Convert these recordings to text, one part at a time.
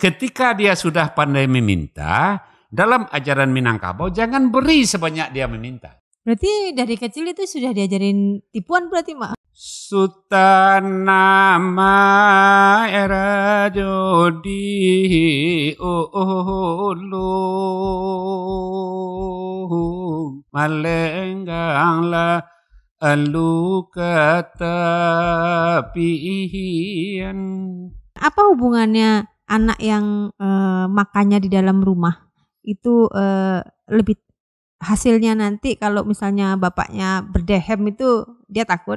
ketika dia sudah pandai meminta, dalam ajaran Minangkabau jangan beri sebanyak dia meminta. Berarti dari kecil itu sudah diajarin tipuan berarti Mak? Sutanama era jodi malengganglah alu kata pian. Apa hubungannya anak yang makannya di dalam rumah itu lebih hasilnya nanti kalau misalnya bapaknya berdehem itu dia takut?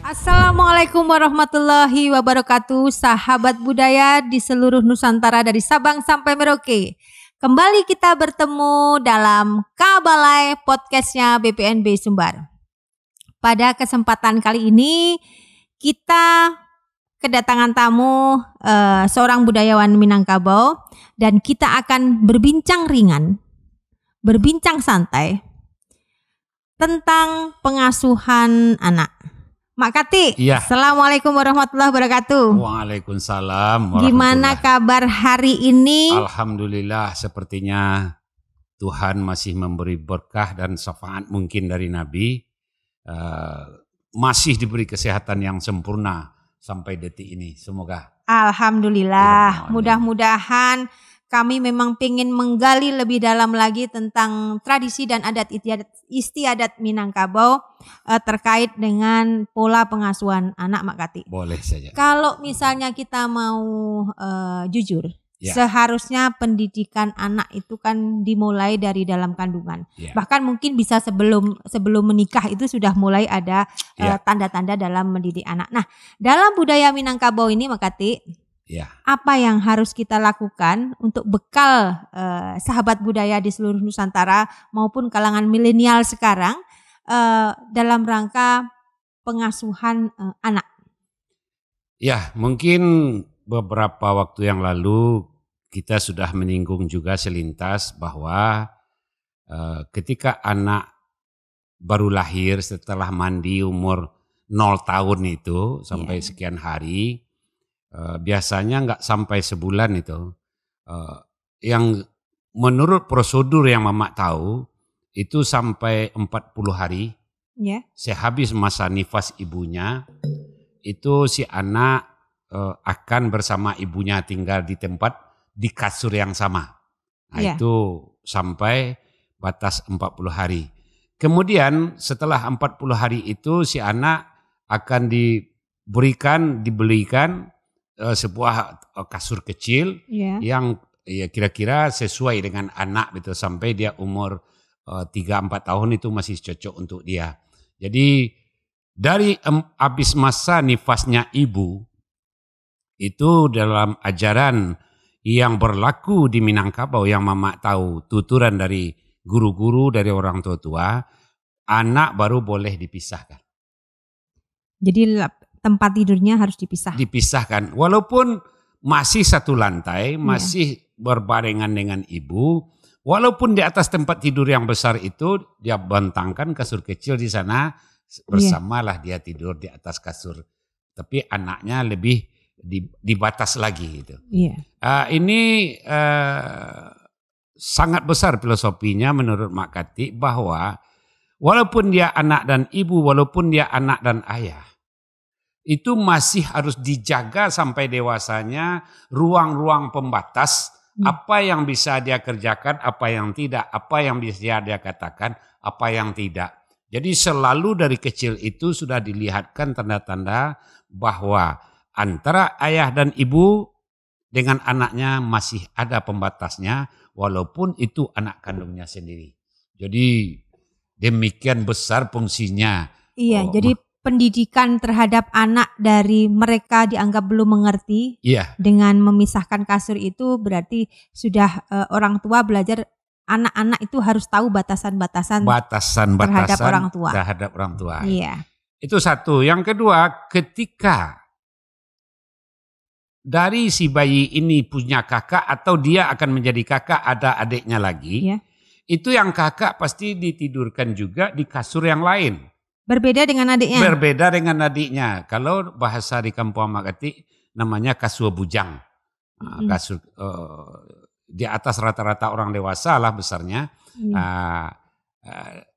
Assalamualaikum warahmatullahi wabarakatuh, sahabat budaya di seluruh Nusantara dari Sabang sampai Merauke. Kembali kita bertemu dalam Kabalai podcastnya BPNB Sumbar. Pada kesempatan kali ini kita kedatangan tamu seorang budayawan Minangkabau dan kita akan berbincang ringan, berbincang santai tentang pengasuhan anak. Mak Kati, ya. Assalamualaikum warahmatullahi wabarakatuh. Waalaikumsalam. Gimana kabar hari ini? Alhamdulillah, sepertinya Tuhan masih memberi berkah dan syafaat mungkin dari Nabi. Masih diberi kesehatan yang sempurna sampai detik ini. Semoga. Alhamdulillah. Mudah-mudahan kami memang ingin menggali lebih dalam lagi tentang tradisi dan adat istiadat Minangkabau terkait dengan pola pengasuhan anak, Mak Kati. Boleh saja. Kalau misalnya kita mau jujur, ya. Seharusnya pendidikan anak itu kan dimulai dari dalam kandungan. Ya. Bahkan mungkin bisa sebelum menikah itu sudah mulai ada tanda-tanda dalam mendidik anak. Nah, dalam budaya Minangkabau ini, Mak Kati, ya. apa yang harus kita lakukan untuk bekal sahabat budaya di seluruh Nusantara maupun kalangan milenial sekarang dalam rangka pengasuhan anak? Ya, mungkin beberapa waktu yang lalu kita sudah menyinggung juga selintas bahwa ketika anak baru lahir setelah mandi umur 0 tahun itu sampai sekian hari, biasanya nggak sampai sebulan itu, yang menurut prosedur yang Mama tahu itu sampai 40 hari, sehabis masa nifas ibunya itu si anak akan bersama ibunya tinggal di tempat di kasur yang sama. Nah, itu sampai batas 40 hari. Kemudian setelah 40 hari itu si anak akan dibelikan sebuah kasur kecil yang kira-kira sesuai dengan anak gitu sampai dia umur 3-4 tahun itu masih cocok untuk dia. Jadi dari habis masa nifasnya ibu itu dalam ajaran yang berlaku di Minangkabau yang Mama tahu, tuturan dari guru-guru, dari orang tua, anak baru boleh dipisahkan. Jadi tempat tidurnya harus dipisahkan. Walaupun masih satu lantai, masih berbarengan dengan ibu, walaupun di atas tempat tidur yang besar itu dia bentangkan kasur kecil di sana, bersamalah dia tidur di atas kasur. Tapi anaknya lebih dibatas lagi gitu. Ini sangat besar filosofinya menurut Mak Kati bahwa walaupun dia anak dan ibu, walaupun dia anak dan ayah, itu masih harus dijaga sampai dewasanya ruang-ruang pembatas, apa yang bisa dia kerjakan, apa yang tidak, apa yang bisa dia katakan, apa yang tidak. Jadi selalu dari kecil itu sudah dilihatkan tanda-tanda bahwa antara ayah dan ibu dengan anaknya masih ada pembatasnya walaupun itu anak kandungnya sendiri. Jadi demikian besar fungsinya. Jadi pendidikan terhadap anak dari mereka dianggap belum mengerti dengan memisahkan kasur itu berarti sudah orang tua belajar anak-anak itu harus tahu batasan-batasan terhadap orang tua. Iya. Itu satu. Yang kedua, ketika dari si bayi ini punya kakak atau dia akan menjadi kakak, ada adiknya lagi, itu yang kakak pasti ditidurkan juga di kasur yang lain. Berbeda dengan adiknya? Berbeda dengan adiknya. Kalau bahasa di kampung Amakati namanya kasur bujang. Kasur di atas rata-rata orang dewasa lah besarnya.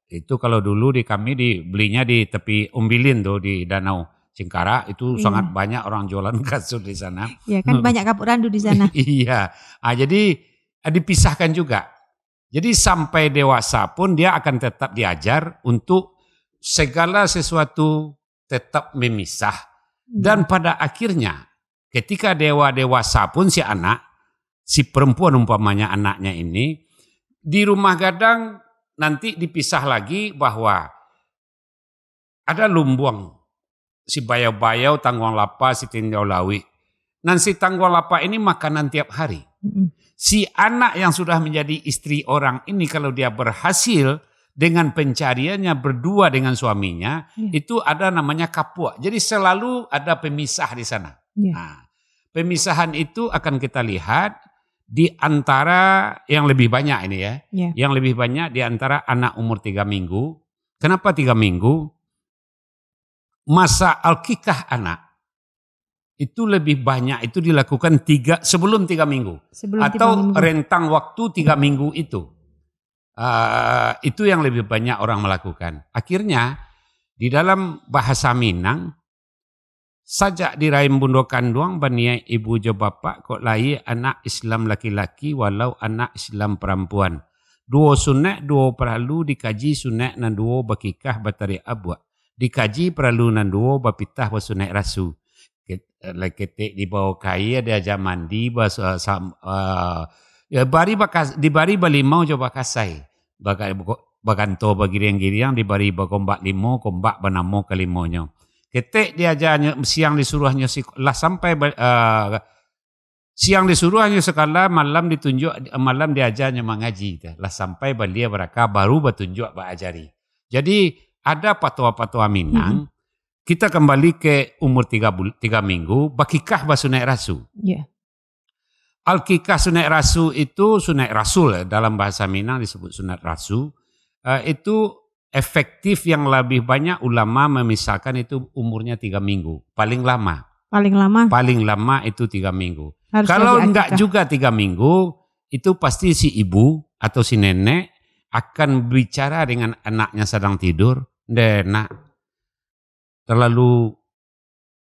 Itu kalau dulu di kami dibelinya di tepi Umbilin tuh di Danau Cingkara, itu sangat banyak orang jualan kasur di sana. Iya kan banyak kapuk randu di sana. Iya, jadi dipisahkan juga. Jadi sampai dewasa pun dia akan tetap diajar untuk segala sesuatu tetap memisah. Dan pada akhirnya ketika dewasa pun si perempuan umpamanya anaknya ini, di rumah gadang nanti dipisah lagi bahwa ada lumbuang. Si bayau-bayau, tangguang lapa, si tinjau lawi. Dan si tangguang lapa ini makanan tiap hari. Si anak yang sudah menjadi istri orang ini kalau dia berhasil dengan pencariannya berdua dengan suaminya, itu ada namanya kapua. Jadi selalu ada pemisah di sana. Nah, pemisahan itu akan kita lihat di antara yang lebih banyak ini ya. Yang lebih banyak di antara anak umur 3 minggu. Kenapa 3 minggu? Masa alkikah anak itu lebih banyak itu dilakukan sebelum 3 minggu. Atau rentang waktu 3 minggu itu. Itu yang lebih banyak orang melakukan. Akhirnya di dalam bahasa Minang, sajak diraim bundo kanduang bania ibu jo bapak kok lai anak Islam laki-laki walau anak Islam perempuan. Duo sunat, duo perlu dikaji sunat dan duo bakikah batari abwa. Dikaji perlu nan duo bapitah basunai rasu. Ketik di bawah kai ada aja mandi dibari balimau coba kasai. Baganto bagiriang-giriang dibari bagombak limo kombak banamo kalimonyo. Ketik dia aja siang disuruhnya lah sampai siang disuruhnya sekala malam ditunjuk malam diajarnya mengaji lah sampai balia beraka baru bertunjuk ajari. Jadi ada patwa-patwa Minang, kita kembali ke umur 3 minggu, bakikah basunai rasu. Al-kikah sunat rasu itu sunat rasul dalam bahasa Minang disebut sunat rasu. Itu efektif yang lebih banyak ulama memisahkan itu umurnya 3 minggu. Paling lama? Paling lama itu 3 minggu. Kalau enggak juga 3 minggu, itu pasti si ibu atau si nenek akan bicara dengan anaknya sedang tidur. Nak, terlalu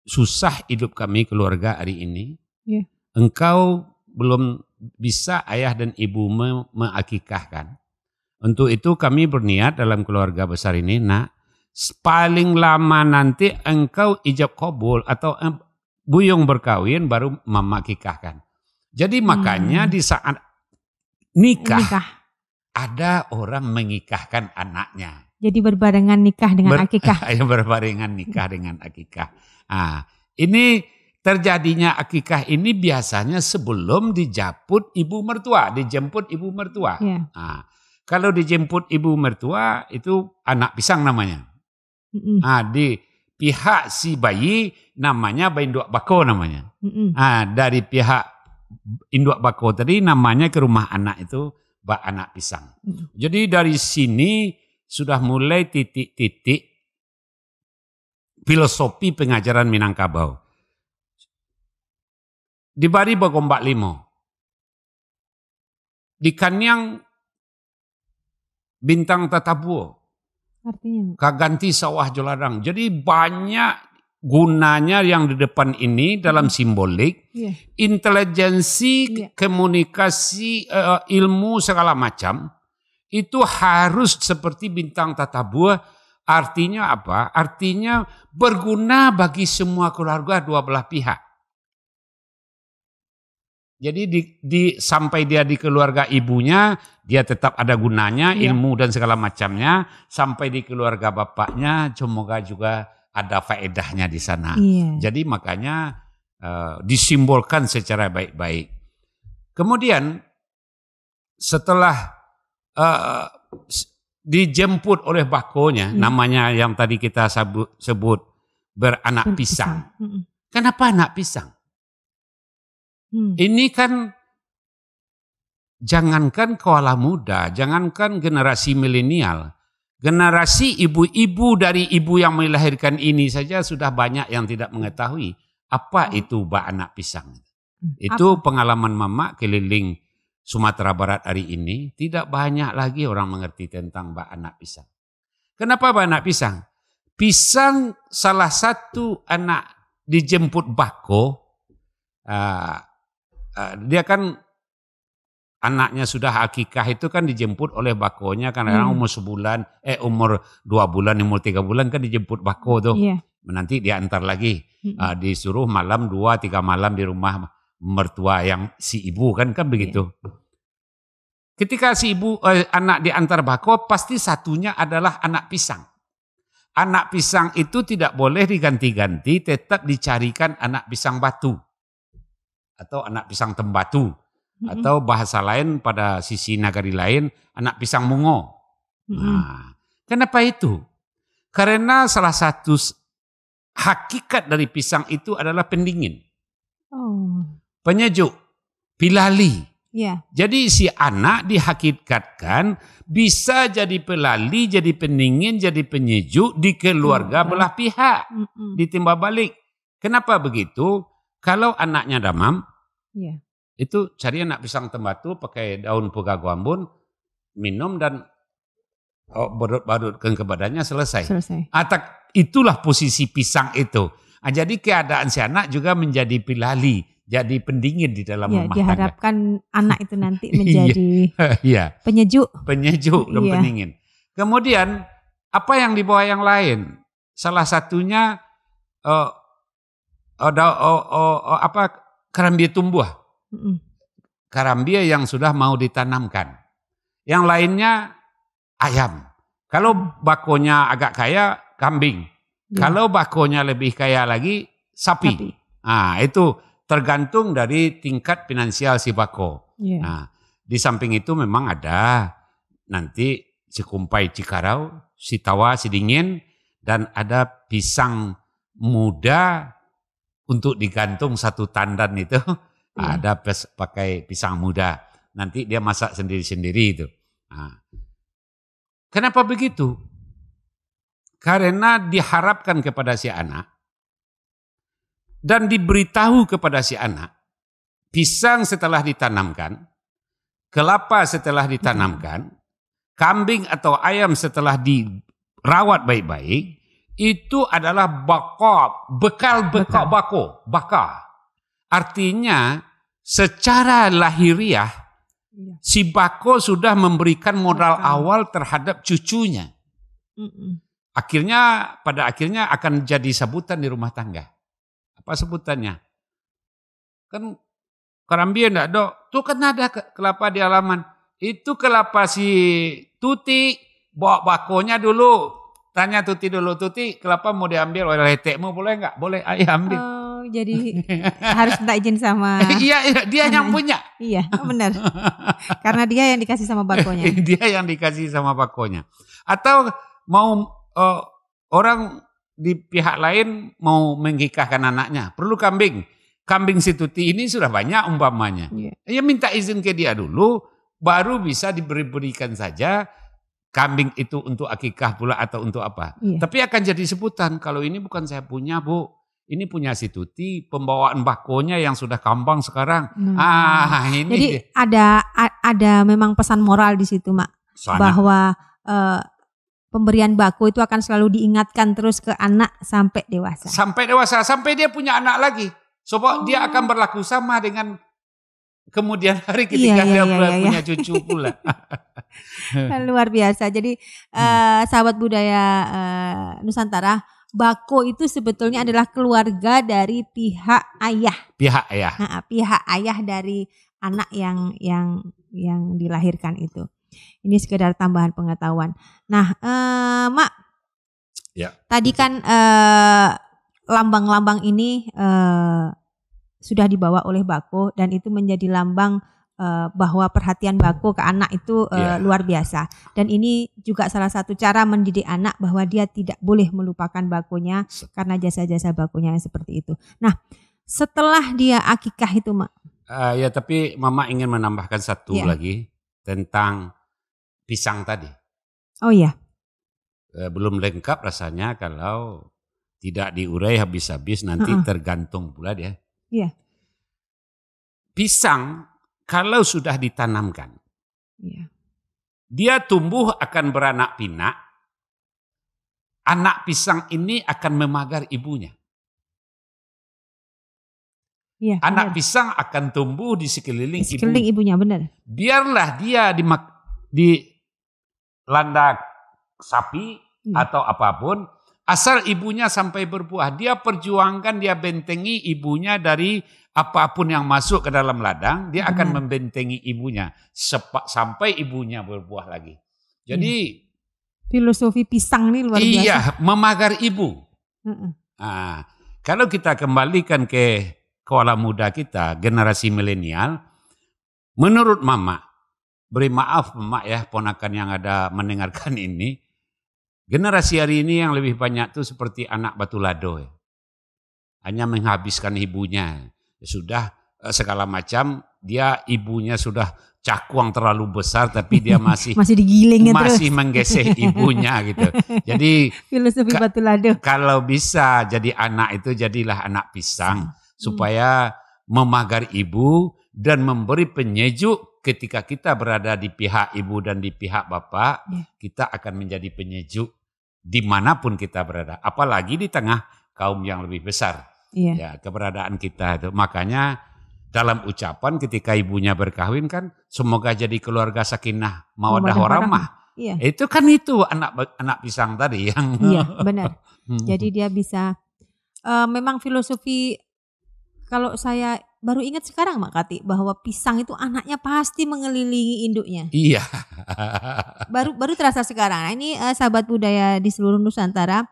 susah hidup kami keluarga hari ini. Engkau belum bisa ayah dan ibu mengakikahkan. Untuk itu kami berniat dalam keluarga besar ini, nak, paling lama nanti engkau ijab kabul atau buyung berkawin baru memakikahkan. Jadi makanya di saat nikah ada orang mengikahkan anaknya. Jadi berbarengan nikah dengan akikah. Berbarengan nikah dengan akikah. Ini terjadinya akikah ini biasanya sebelum dijemput ibu mertua. Kalau dijemput ibu mertua itu anak pisang namanya. Di pihak si bayi namanya induk bako namanya. Dari pihak induk bako tadi namanya ke rumah anak itu anak pisang. Jadi dari sini sudah mulai titik-titik filosofi pengajaran Minangkabau. Di bari bagombak limo. Di kanyang bintang tatabuo. Artinya? Kaganti sawah joladang. Jadi banyak gunanya yang di depan ini dalam simbolik. Intelijensi, komunikasi, ilmu segala macam. Itu harus seperti bintang tatabuah. Artinya apa? Artinya berguna bagi semua keluarga dua belah pihak. Jadi sampai dia di keluarga ibunya, dia tetap ada gunanya, ilmu dan segala macamnya. Sampai di keluarga bapaknya, semoga juga ada faedahnya di sana. Jadi makanya disimbolkan secara baik-baik. Kemudian setelah dijemput oleh bakonya, namanya yang tadi kita sebut beranak pisang. Kenapa anak pisang? Ini kan jangankan kaula muda, jangankan generasi milenial, generasi ibu-ibu dari ibu yang melahirkan ini saja sudah banyak yang tidak mengetahui apa itu beranak pisang. Itu pengalaman mama keliling Sumatera Barat hari ini, tidak banyak lagi orang mengerti tentang beranak pisang. Kenapa beranak pisang? Pisang salah satu anak dijemput bako, dia kan anaknya sudah akikah itu kan dijemput oleh bakonya, karena umur sebulan, umur 2 bulan, umur 3 bulan kan dijemput bako tuh. Nanti diantar lagi, disuruh malam 2-3 malam di rumah mertua yang si ibu kan begitu. Ketika si ibu anak diantar bako, pasti satunya adalah anak pisang. Anak pisang itu tidak boleh diganti-ganti, tetap dicarikan anak pisang batu atau anak pisang tembatu, atau bahasa lain pada sisi nagari lain anak pisang mungo. Nah, kenapa itu? Karena salah satu hakikat dari pisang itu adalah pendingin. Penyejuk, pilali. Jadi si anak dihakikatkan bisa jadi pelali, jadi pendingin, jadi penyejuk di keluarga belah pihak. Ditimba balik. Kenapa begitu? Kalau anaknya damam, itu cari anak pisang tembatu, pakai daun pugago ambon, minum dan badut-badutkan ke badannya, selesai. Itulah posisi pisang itu. Jadi keadaan si anak juga menjadi pilali, jadi pendingin di dalam rumah tangga. Diharapkan anak itu nanti menjadi penyejuk dan pendingin. Kemudian apa yang dibawa yang lain? Salah satunya karambia tumbuh. Karambia yang sudah mau ditanamkan. Yang lainnya ayam. Kalau bakonya agak kaya, kambing. Kalau bakonya lebih kaya lagi, sapi. Nah, itu tergantung dari tingkat finansial si bako. Nah, di samping itu memang ada nanti si kumpai cikarau, si tawa, si dingin, dan ada pisang muda untuk digantung satu tandan itu. Ada pakai pisang muda. Nanti dia masak sendiri-sendiri itu. Nah, kenapa begitu? Karena diharapkan kepada si anak dan diberitahu kepada si anak, pisang setelah ditanamkan, kelapa setelah ditanamkan, kambing atau ayam setelah dirawat baik-baik, itu adalah bekal bako. Artinya secara lahiriah si bako sudah memberikan modal awal terhadap cucunya. Pada akhirnya akan jadi sebutan di rumah tangga. Apa sebutannya? Kan karambia enggak ada. Tuh kan ada kelapa di halaman. Itu kelapa si Tuti, bawa bakonya dulu. Tanya Tuti dulu, Tuti kelapa mau diambil oleh letekmu boleh enggak? Boleh, ayo ambil. Jadi harus minta izin sama. Iya, dia yang punya. Iya, benar. Karena dia yang dikasih sama bakonya. Dia yang dikasih sama bakonya. Atau mau orang di pihak lain mau mengikahkan anaknya, perlu kambing. Kambing si Tuti ini sudah banyak umpamanya. Ya minta izin ke dia dulu, baru bisa diberikan saja kambing itu untuk akikah pula atau untuk apa. Tapi akan jadi sebutan, kalau ini bukan saya punya, Bu. Ini punya si Tuti, pembawaan bakonya yang sudah kambang sekarang. Ini. Jadi ada memang pesan moral di situ, Mak. Bahwa pemberian bako itu akan selalu diingatkan terus ke anak sampai dewasa. Sampai dia punya anak lagi. Sebab dia akan berlaku sama dengan kemudian hari ketika dia punya cucu pula. Luar biasa. Jadi sahabat budaya Nusantara, bako itu sebetulnya adalah keluarga dari pihak ayah. Pihak ayah dari anak yang dilahirkan itu. Ini sekedar tambahan pengetahuan. Nah, Mak, tadi kan lambang-lambang ini sudah dibawa oleh bako dan itu menjadi lambang bahwa perhatian bako ke anak itu luar biasa. Dan ini juga salah satu cara mendidik anak bahwa dia tidak boleh melupakan bakonya karena jasa-jasa bakonya yang seperti itu. Nah, setelah dia akikah itu, Mak. Ya, tapi Mama ingin menambahkan satu lagi tentang pisang tadi. Oh iya. Belum lengkap rasanya kalau tidak diurai habis-habis, nanti tergantung pula dia. Iya. Pisang kalau sudah ditanamkan, dia tumbuh akan beranak pinak. Anak pisang ini akan memagar ibunya. Iya, anak pisang akan tumbuh di sekeliling ibunya, benar. Biarlah dia di landak sapi atau apapun, asal ibunya sampai berbuah. Dia perjuangkan, dia bentengi ibunya dari apapun yang masuk ke dalam ladang, dia akan membentengi ibunya sampai ibunya berbuah lagi. Jadi filosofi pisang ini luar biasa. Iya, memagar ibu. Nah, kalau kita kembalikan ke kaula muda kita, generasi milenial, menurut Mama, beri maaf Mama ya, ponakan yang ada mendengarkan ini, generasi hari ini yang lebih banyak tuh seperti anak batu lado ya. Hanya menghabiskan ibunya. Sudah segala macam, dia ibunya sudah cakuang terlalu besar tapi dia masih digiling masih menggesek ibunya gitu. Jadi filosofi batu lado. Kalau bisa jadi anak itu jadilah anak pisang supaya memagar ibu dan memberi penyejuk ketika kita berada di pihak ibu dan di pihak bapak, kita akan menjadi penyejuk dimanapun kita berada. Apalagi di tengah kaum yang lebih besar. Ya, keberadaan kita itu. Makanya dalam ucapan ketika ibunya berkahwin kan, semoga jadi keluarga sakinah mawaddah warahmah. Itu kan itu anak pisang tadi yang. Iya, benar. Jadi dia bisa memang filosofi, kalau saya baru ingat sekarang Mak Kati, bahwa pisang itu anaknya pasti mengelilingi induknya. Iya. baru terasa sekarang. Nah, ini sahabat budaya di seluruh Nusantara,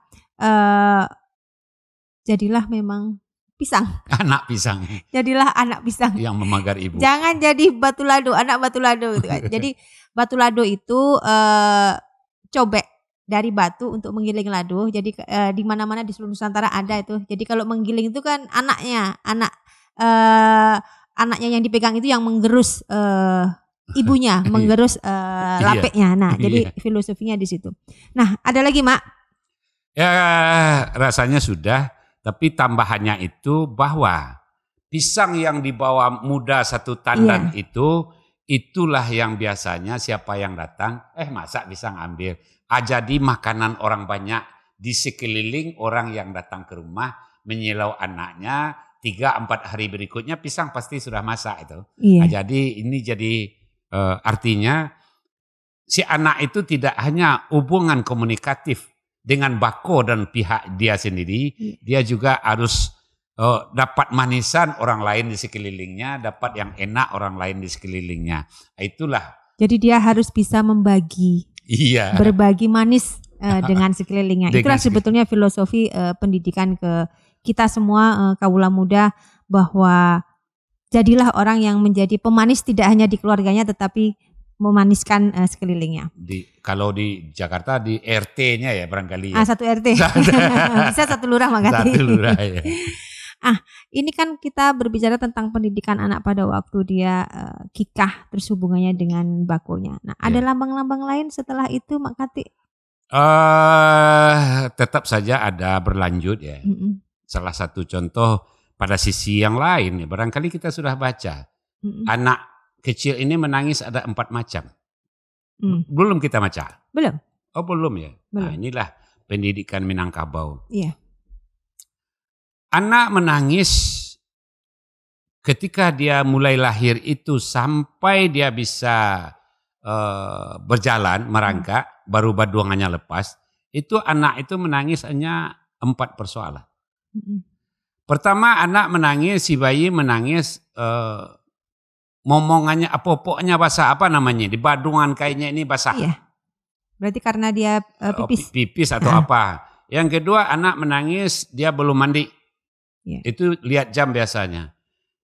jadilah memang pisang. Anak pisang. Jadilah anak pisang. Yang memagar ibu. Jangan jadi batu lado, anak batu lado gitu kan. Jadi batu lado itu cobek dari batu untuk menggiling lado. Jadi di mana-mana di seluruh Nusantara ada itu. Jadi kalau menggiling itu kan anaknya yang dipegang itu yang menggerus ibunya, menggerus lapeknya. Nah, jadi filosofinya di situ. Nah, ada lagi Mak? Ya, rasanya sudah. Tapi tambahannya itu bahwa pisang yang dibawa muda satu tandan itulah yang biasanya siapa yang datang, masa pisang ambil. Jadi makanan orang banyak di sekeliling orang yang datang ke rumah menyelau anaknya, 3-4 hari berikutnya pisang pasti sudah masak itu. Jadi ini jadi artinya si anak itu tidak hanya hubungan komunikatif dengan bako dan pihak dia sendiri, dia juga harus dapat manisan orang lain di sekelilingnya, dapat yang enak orang lain di sekelilingnya. Itulah. Jadi dia harus bisa membagi, berbagi manis dengan sekelilingnya. Itulah sebetulnya filosofi pendidikan ke kita semua kaula muda, bahwa jadilah orang yang menjadi pemanis tidak hanya di keluarganya tetapi memaniskan sekelilingnya. Kalau di Jakarta di RT-nya ya barangkali ya. Satu RT. Bisa satu lurah Mak Kati. Satu lurah ya. Ini kan kita berbicara tentang pendidikan anak pada waktu dia kikah, terus hubungannya dengan bakonya. Nah, ada lambang-lambang lain setelah itu Mak Kati? Tetap saja ada berlanjut ya. Salah satu contoh pada sisi yang lain ya, barangkali kita sudah baca. Anak kecil ini menangis ada 4 macam. Belum kita baca? Belum. Oh belum ya? Belum. Nah inilah pendidikan Minangkabau. Iya. Anak menangis ketika dia mulai lahir itu sampai dia bisa berjalan, merangkak, baru baduangannya lepas. Itu anak itu menangis hanya 4 persoalan. Pertama anak menangis, si bayi menangis, momongannya, popoknya basah, apa namanya, di badungan kainnya ini basah. Iya. Berarti karena dia pipis. Pipis atau apa. Yang kedua anak menangis dia belum mandi. Itu lihat jam biasanya.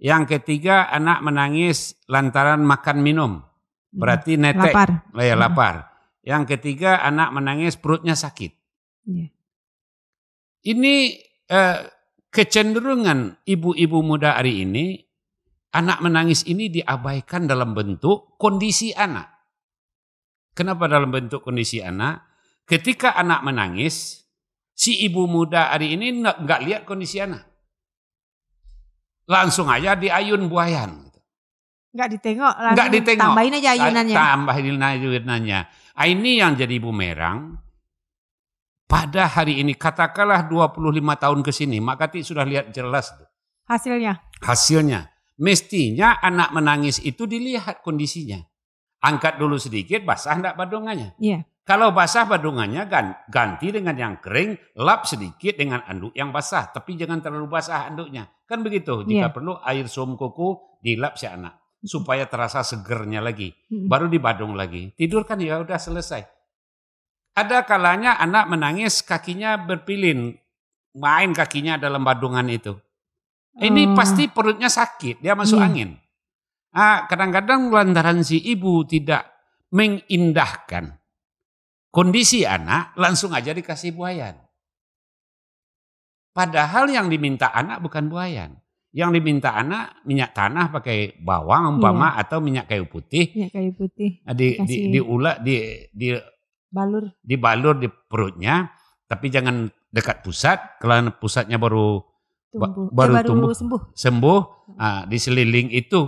Yang ketiga, anak menangis lantaran makan minum. Berarti netek. Lapar. Yang ketiga, anak menangis perutnya sakit. Ini kecenderungan ibu-ibu muda hari ini, anak menangis ini diabaikan dalam bentuk kondisi anak. Kenapa dalam bentuk kondisi anak? Ketika anak menangis, si ibu muda hari ini nggak lihat kondisi anak. Langsung aja diayun buayan. Nggak ditengok, tambahin aja ayunannya. Tambahin ayunannya. Ini yang jadi bumerang. Pada hari ini, katakanlah 25 tahun ke sini, Mak Kati sudah lihat jelas. Hasilnya. Mestinya anak menangis itu dilihat kondisinya. Angkat dulu sedikit, basah enggak badungannya. Iya. Kalau basah badungannya, ganti dengan yang kering, lap sedikit dengan anduk yang basah. Tapi jangan terlalu basah anduknya. Kan begitu, jika perlu air suam kuku dilap si anak. Supaya terasa segernya lagi. Baru dibadung lagi. Tidur kan ya udah selesai. Ada kalanya anak menangis kakinya berpilin. Main kakinya dalam badungan itu. Ini pasti perutnya sakit. Dia masuk angin. Kadang-kadang lantaran si ibu tidak mengindahkan kondisi anak, langsung aja dikasih buayan. Padahal yang diminta anak bukan buayan. Yang diminta anak minyak tanah pakai bawang umpama atau minyak kayu putih. Minyak kayu putih. Dibalur di perutnya, tapi jangan dekat pusat. Kalau pusatnya baru tumbuh sembuh, di seliling itu.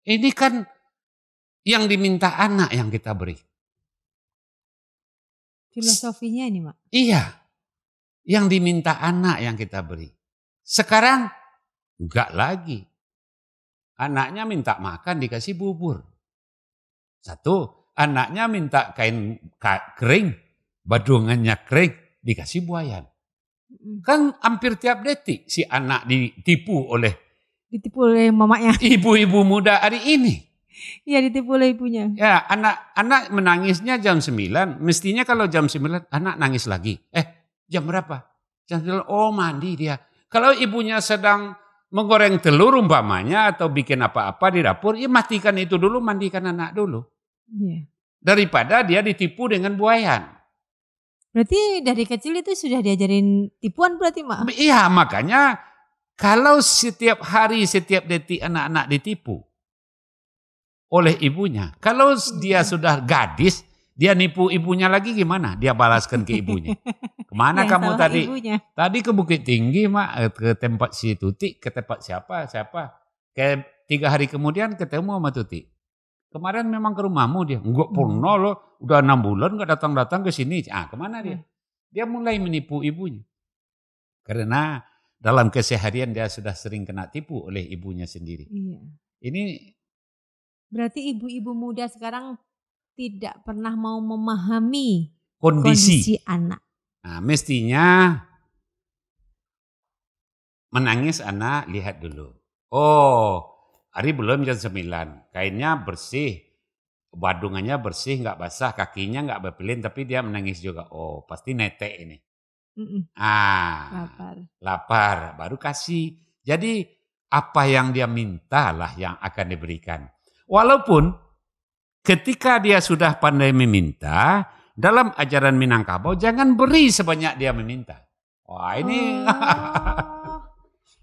Ini kan yang diminta anak yang kita beri. Filosofinya ini, Mak. Iya, yang diminta anak yang kita beri. Sekarang enggak lagi. Anaknya minta makan dikasih bubur. Satu, anaknya minta kain kering, badungannya kering, dikasih buayan. Kan hampir tiap detik si anak ditipu oleh mamanya. Ibu-ibu muda hari ini. Iya, ditipu oleh ibunya. Ya, anak menangisnya jam 9, mestinya kalau jam 9 anak nangis lagi. Jam berapa? Jam 9, mandi dia. Kalau ibunya sedang menggoreng telur umpamanya atau bikin apa-apa di dapur, ya matikan itu dulu, mandikan anak dulu. Iya. Daripada dia ditipu dengan buayan. Berarti dari kecil itu sudah diajarin tipuan berarti, Mak? Iya, makanya kalau setiap hari, setiap detik anak-anak ditipu oleh ibunya. Kalau dia sudah gadis, dia nipu ibunya lagi gimana? Dia balaskan ke ibunya. Kemana kamu tadi? Ibunya. Tadi ke Bukit Tinggi, Mak, ke tempat si Tuti, ke tempat siapa? Kayak 3 hari kemudian ketemu sama Tuti. Kemarin memang ke rumahmu dia. Enggak pernah loh, udah 6 bulan enggak datang-datang ke sini. Kemana dia? Dia mulai menipu ibunya. Karena dalam keseharian dia sudah sering kena tipu oleh ibunya sendiri. Iya. Ini berarti ibu-ibu muda sekarang tidak pernah mau memahami kondisi anak. Nah, mestinya menangis anak lihat dulu. Hari belum jam 9, kainnya bersih, badungannya bersih, nggak basah, kakinya nggak berpelin, tapi dia menangis juga. Pasti netek ini. Lapar, baru kasih. Jadi apa yang dia minta lah yang akan diberikan. Walaupun ketika dia sudah pandai meminta, dalam ajaran Minangkabau jangan beri sebanyak dia meminta. Ini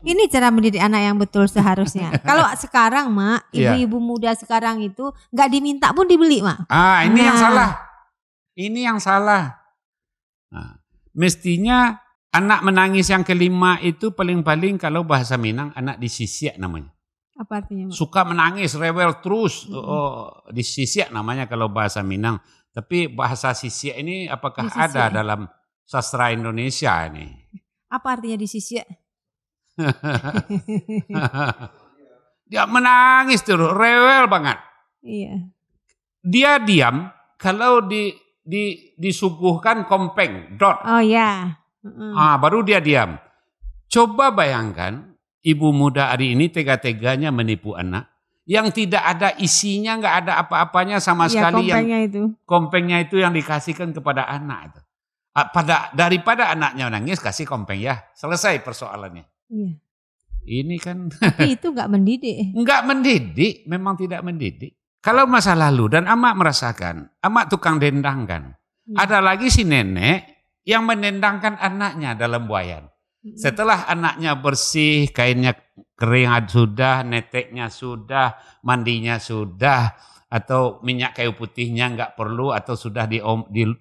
ini cara mendidik anak yang betul seharusnya. Kalau sekarang, Mak, ibu-ibu muda sekarang itu nggak diminta pun dibeli, Mak. Ini yang salah. Ini yang salah. Mestinya anak menangis yang kelima itu paling-paling kalau bahasa Minang anak disisiak namanya. Apa artinya, Mak? Suka menangis, rewel terus. Disisiak namanya kalau bahasa Minang. Tapi bahasa sisiak ini apakah ada dalam sastra Indonesia ini? Apa artinya disisiak? Dia menangis terus, rewel banget. Iya. Dia diam kalau disuguhkan kompeng, dot. Oh ya. Baru dia diam. Coba bayangkan ibu muda hari ini tega-teganya menipu anak yang tidak ada isinya, nggak ada apa-apanya sama sekali. Kompengnya itu yang dikasihkan kepada anak itu. Daripada anaknya nangis kasih kompeng ya, selesai persoalannya. Iya. Ini kan Tapi itu nggak mendidik. enggak mendidik, memang tidak mendidik. Kalau masa lalu dan amak merasakan, amak tukang dendang kan. Ada lagi si nenek yang menendangkan anaknya dalam buayan. Setelah anaknya bersih, kainnya kering sudah, neteknya sudah, mandinya sudah, atau minyak kayu putihnya enggak perlu, atau sudah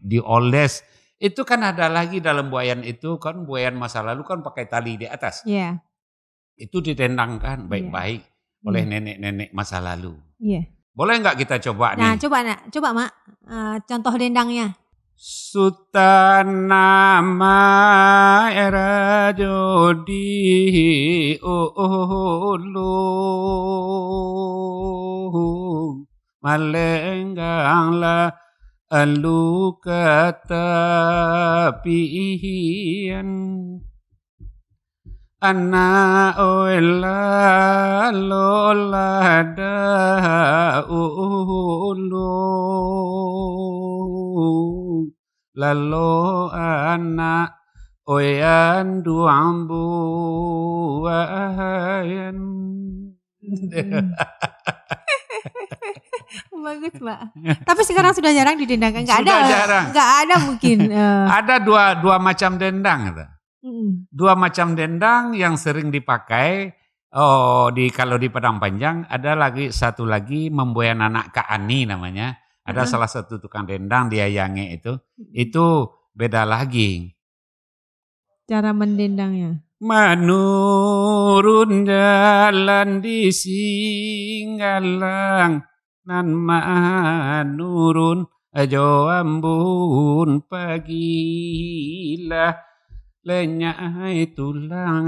dioles. Itu kan ada lagi dalam buayan itu, kan buayan masa lalu kan pakai tali di atas. Iya. Itu ditendangkan baik-baik oleh nenek-nenek masa lalu. Iya. Boleh enggak kita coba Nah, nih? coba Mak, contoh dendangnya. Sutanama era jodi ulu malengganglah alu katapian Ana oela lola da ulu lalo anak oyan duambu wayan. Bagus, Mbak. Tapi sekarang sudah jarang didendangkan. Nggak ada. Sudah jarang. Nggak ada mungkin. Ada dua macam dendang. Dua macam dendang yang sering dipakai kalau di Padang Panjang. Ada lagi satu lagi membuayan anak Kaani namanya. Ada salah satu tukang dendang dia Yange itu beda lagi. Cara mendendangnya. Menurun jalan di Singgalang nan manurun ajo ambun pagilah lenyai tulang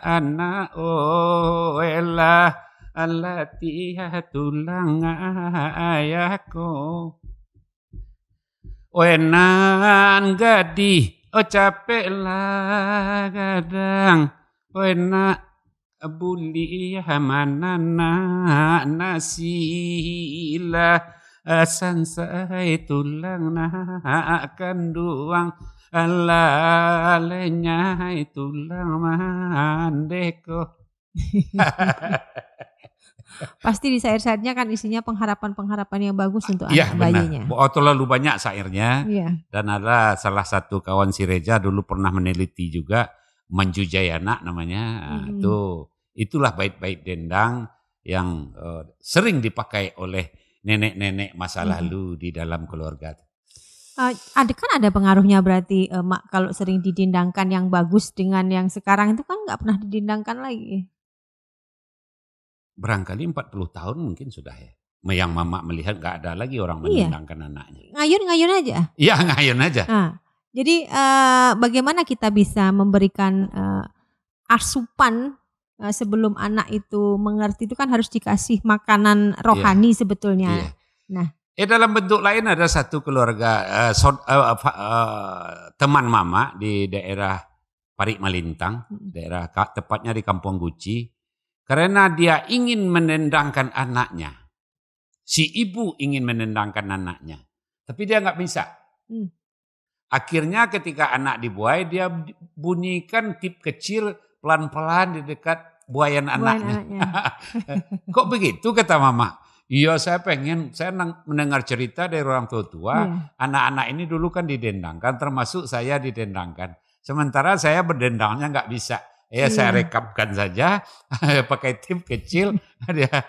anak oelah alatih tulang ayahku oenan gadih capek lah kadang oenak buli manana nasilah sansai tulang nak kanduang alalenya tulang mandeko. Pasti di syair-syairnya kan isinya pengharapan-pengharapan yang bagus untuk ya, anak bayinya. Terlalu banyak syairnya. Ya. Dan ada salah satu kawan si Reja dulu pernah meneliti juga Manjujayana namanya. Itulah bait-bait dendang yang sering dipakai oleh nenek-nenek masa lalu di dalam keluarga. Ada pengaruhnya berarti Mak kalau sering didendangkan yang bagus dengan yang sekarang itu kan nggak pernah didendangkan lagi. Barangkali 40 tahun mungkin sudah ya. Yang Mama melihat nggak ada lagi orang mendendangkan anaknya. Ngayun-ngayun aja? Iya ngayun aja. Jadi bagaimana kita bisa memberikan asupan sebelum anak itu mengerti itu kan harus dikasih makanan rohani sebetulnya. Iya. Nah. Dalam bentuk lain ada satu keluarga teman Mama di daerah Parik Malintang, daerah tepatnya di Kampung Guci. Karena dia ingin menendangkan anaknya. Si ibu ingin menendangkan anaknya. Tapi dia nggak bisa. Akhirnya ketika anak dibuai, dia bunyikan tip kecil pelan-pelan di dekat buayan anaknya. Kok begitu kata Mama? Iya saya mendengar cerita dari orang tua-tua. Anak-anak ini dulu kan didendangkan, termasuk saya didendangkan. Sementara saya berdendangnya nggak bisa. Saya rekapkan saja pakai tip kecil dia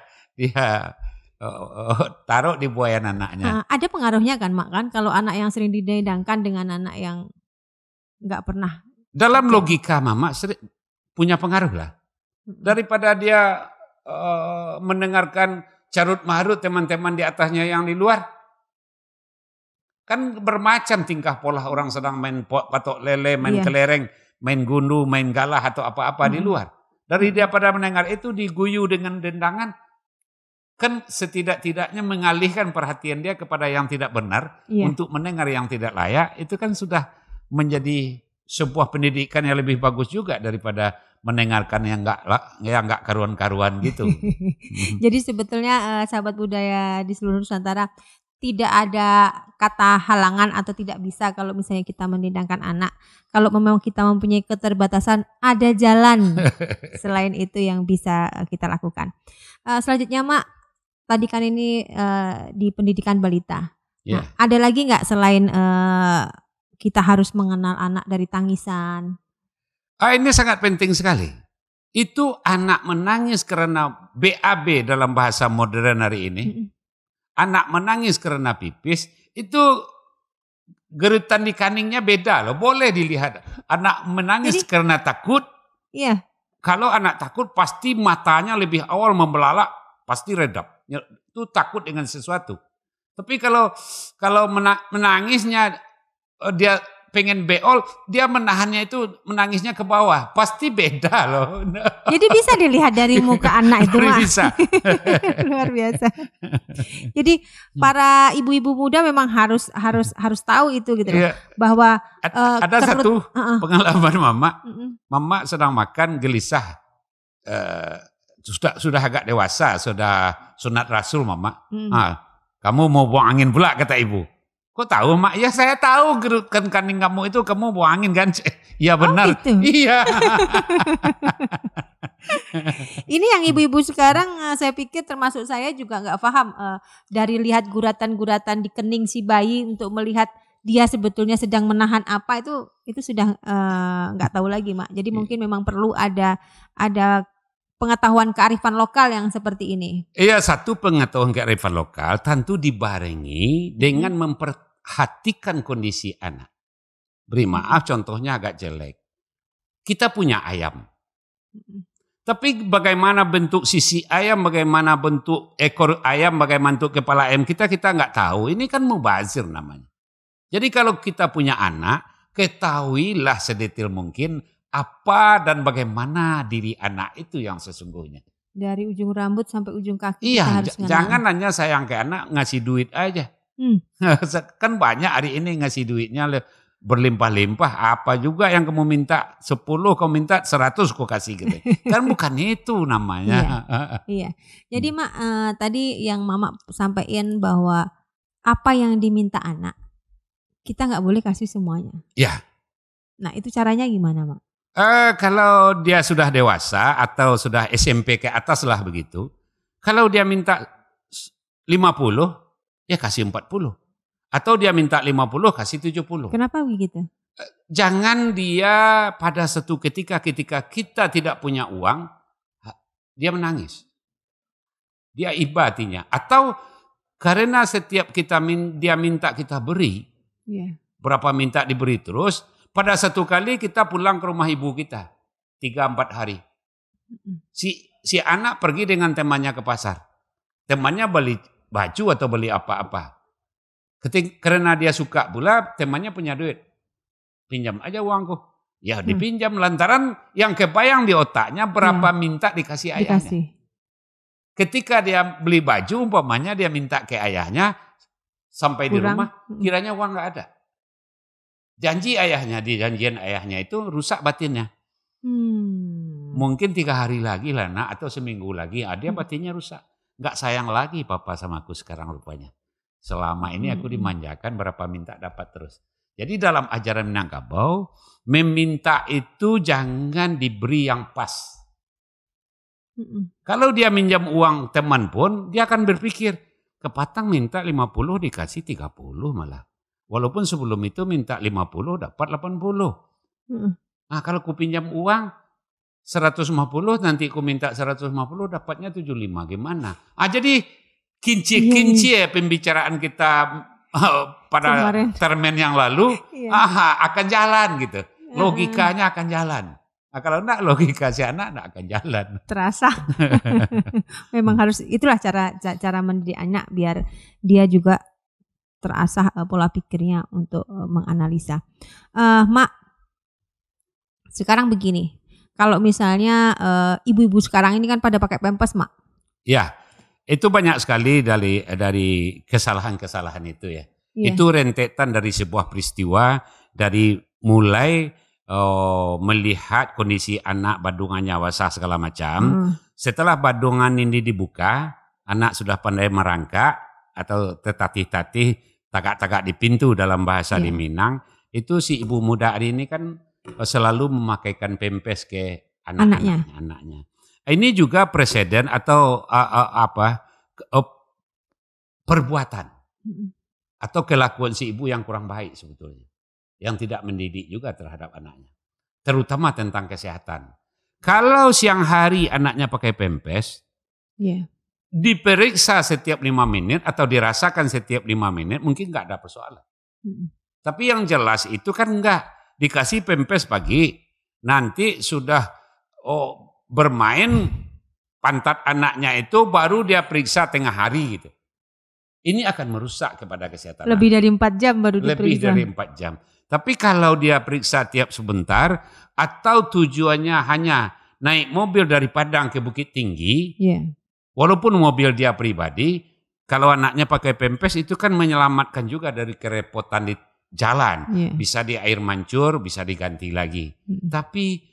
taruh di buayan anaknya. Ada pengaruhnya kan Mak kan kalau anak yang sering didendangkan dengan anak yang nggak pernah. Dalam logika Mama punya pengaruh lah. Daripada dia mendengarkan carut marut teman-teman di atasnya yang di luar. Kan bermacam tingkah pola orang sedang main patok lele, main kelereng, main gundu, main galah atau apa-apa di luar. Dari dia pada mendengar itu diguyu dengan dendangan, kan setidak-tidaknya mengalihkan perhatian dia kepada yang tidak benar untuk mendengar yang tidak layak. Itu kan sudah menjadi sebuah pendidikan yang lebih bagus juga daripada mendengarkan yang enggak karuan-karuan gitu. Jadi sebetulnya sahabat budaya di seluruh Nusantara, tidak ada kata halangan atau tidak bisa kalau misalnya kita menidangkan anak. Kalau memang kita mempunyai keterbatasan, ada jalan selain itu yang bisa kita lakukan. Selanjutnya Mak, tadi kan ini di pendidikan balita. Ya. Nah, ada lagi nggak selain kita harus mengenal anak dari tangisan? Ini sangat penting sekali. Itu anak menangis karena BAB dalam bahasa modern hari ini. Anak menangis karena pipis, itu gerutan di kaningnya beda loh. Boleh dilihat. Anak menangis karena takut. Iya. Kalau anak takut pasti matanya lebih awal membelalak, pasti redap. Itu takut dengan sesuatu. Tapi kalau menangisnya dia pengen beol, dia menahannya itu menangisnya ke bawah. Pasti beda loh. Jadi bisa dilihat dari muka anak itu, Mak. Bisa. Luar biasa. Jadi para ibu-ibu muda memang harus tahu itu gitu loh. Iya. Bahwa ada satu pengalaman Mama sedang makan gelisah. Sudah agak dewasa, sudah sunat Rasul Mama. Kamu mau buang angin pula kata ibu. Kok tahu Mak? Ya saya tahu gerutkan kaning kamu itu kamu buang angin kan? Iya benar. Gitu. Iya. Ini yang ibu-ibu sekarang saya pikir termasuk saya juga nggak paham dari lihat guratan-guratan di kening si bayi untuk melihat dia sebetulnya sedang menahan apa itu sudah nggak tahu lagi Mak. Jadi mungkin memang perlu ada pengetahuan kearifan lokal yang seperti ini. Iya, satu pengetahuan kearifan lokal tentu dibarengi dengan memperhatikan kondisi anak. Beri maaf contohnya agak jelek. Kita punya ayam. Tapi bagaimana bentuk sisi ayam, bagaimana bentuk ekor ayam, bagaimana bentuk kepala ayam kita nggak tahu. Ini kan mubazir namanya. Jadi kalau kita punya anak, ketahuilah sedetail mungkin apa dan bagaimana diri anak itu yang sesungguhnya. Dari ujung rambut sampai ujung kaki. Iya, jangan hanya sayang ke anak ngasih duit aja. Kan banyak hari ini ngasih duitnya berlimpah-limpah. Apa juga yang kamu minta 10, kamu minta 100 kau kasih gitu. Kan bukan itu namanya. Iya. Jadi Mak, tadi yang Mama sampaikan bahwa apa yang diminta anak, kita nggak boleh kasih semuanya. Ya. Nah itu caranya gimana Mak? Kalau dia sudah dewasa atau sudah SMP ke atas lah begitu. Kalau dia minta 50, ya kasih 40. Atau dia minta 50, kasih 70. Kenapa begitu? Jangan dia pada satu ketika kita tidak punya uang, dia menangis. Dia iba hatinya. Atau karena setiap dia minta kita beri, berapa minta diberi terus, pada satu kali kita pulang ke rumah ibu kita, 3-4 hari. Si anak pergi dengan temannya ke pasar. Temannya beli baju atau beli apa-apa. Karena dia suka pula, temannya punya duit. Pinjam aja uangku. Ya dipinjam lantaran yang kebayang di otaknya berapa minta dikasih ayahnya. Ketika dia beli baju umpamanya dia minta ke ayahnya, sampai di rumah kiranya uang nggak ada. Janji ayahnya, di janjian ayahnya itu rusak batinnya. Mungkin 3 hari lagi lah nak, atau seminggu lagi dia batinnya rusak. Nggak sayang lagi papa sama aku sekarang rupanya. Selama ini aku dimanjakan berapa minta dapat terus. Jadi dalam ajaran Minangkabau, meminta itu jangan diberi yang pas. Kalau dia minjam uang teman pun, dia akan berpikir, kepatang minta 50 dikasih 30 malah. Walaupun sebelum itu minta 50 dapat 80. Nah kalau ku pinjam uang 150 nanti ku minta 150 dapatnya 75 gimana? Jadi kinci ya pembicaraan kita pada termen yang lalu akan jalan gitu. Logikanya akan jalan. Nah, kalau enggak logika si anak enggak akan jalan. Terasa. Memang harus itulah cara mendidik anak biar dia juga terasah pola pikirnya untuk menganalisa. Mak, sekarang begini, kalau misalnya ibu-ibu sekarang ini kan pada pakai pampers, Mak. Ya, itu banyak sekali dari kesalahan-kesalahan itu ya. Itu rentetan dari sebuah peristiwa, dari mulai melihat kondisi anak badungannya wasah segala macam. Setelah badungan ini dibuka, anak sudah pandai merangkak, atau tetatih-tatih, tagak-tagak di pintu dalam bahasa di Minang, itu si ibu muda hari ini kan selalu memakaikan pempes ke anaknya. Ini juga presiden atau perbuatan atau kelakuan si ibu yang kurang baik sebetulnya, yang tidak mendidik juga terhadap anaknya, terutama tentang kesehatan. Kalau siang hari anaknya pakai pempes, diperiksa setiap 5 menit atau dirasakan setiap 5 menit, mungkin nggak ada persoalan. Tapi yang jelas itu kan enggak, dikasih pempes pagi, nanti sudah bermain pantat anaknya itu baru dia periksa tengah hari gitu. Ini akan merusak kepada kesehatan. Lebih dari 4 jam baru diperiksa. Lebih dari 4 jam. Tapi kalau dia periksa tiap sebentar atau tujuannya hanya naik mobil dari Padang ke Bukit Tinggi, walaupun mobil dia pribadi, kalau anaknya pakai pempes itu kan menyelamatkan juga dari kerepotan di jalan. Bisa di air mancur, bisa diganti lagi. Tapi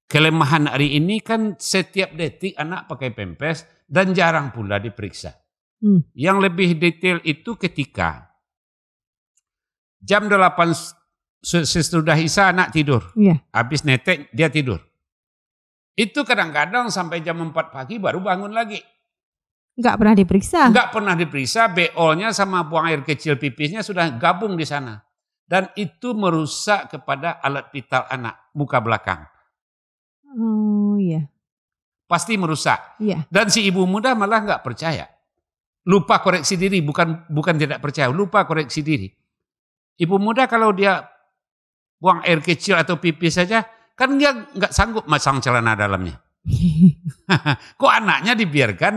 kelemahan hari ini kan setiap detik anak pakai pempes dan jarang pula diperiksa. Yang lebih detail itu ketika jam 8 sesudah Isya anak tidur. Habis netek dia tidur. Itu kadang-kadang sampai jam 4 pagi baru bangun lagi. Enggak pernah diperiksa. Enggak pernah diperiksa, BO-nya sama buang air kecil pipisnya sudah gabung di sana. Dan itu merusak kepada alat vital anak, muka belakang. Pasti merusak. Dan si ibu muda malah enggak percaya. Lupa koreksi diri, bukan tidak percaya, lupa koreksi diri. Ibu muda kalau dia buang air kecil atau pipis saja, kan dia nggak sanggup masang celana dalamnya. Kok anaknya dibiarkan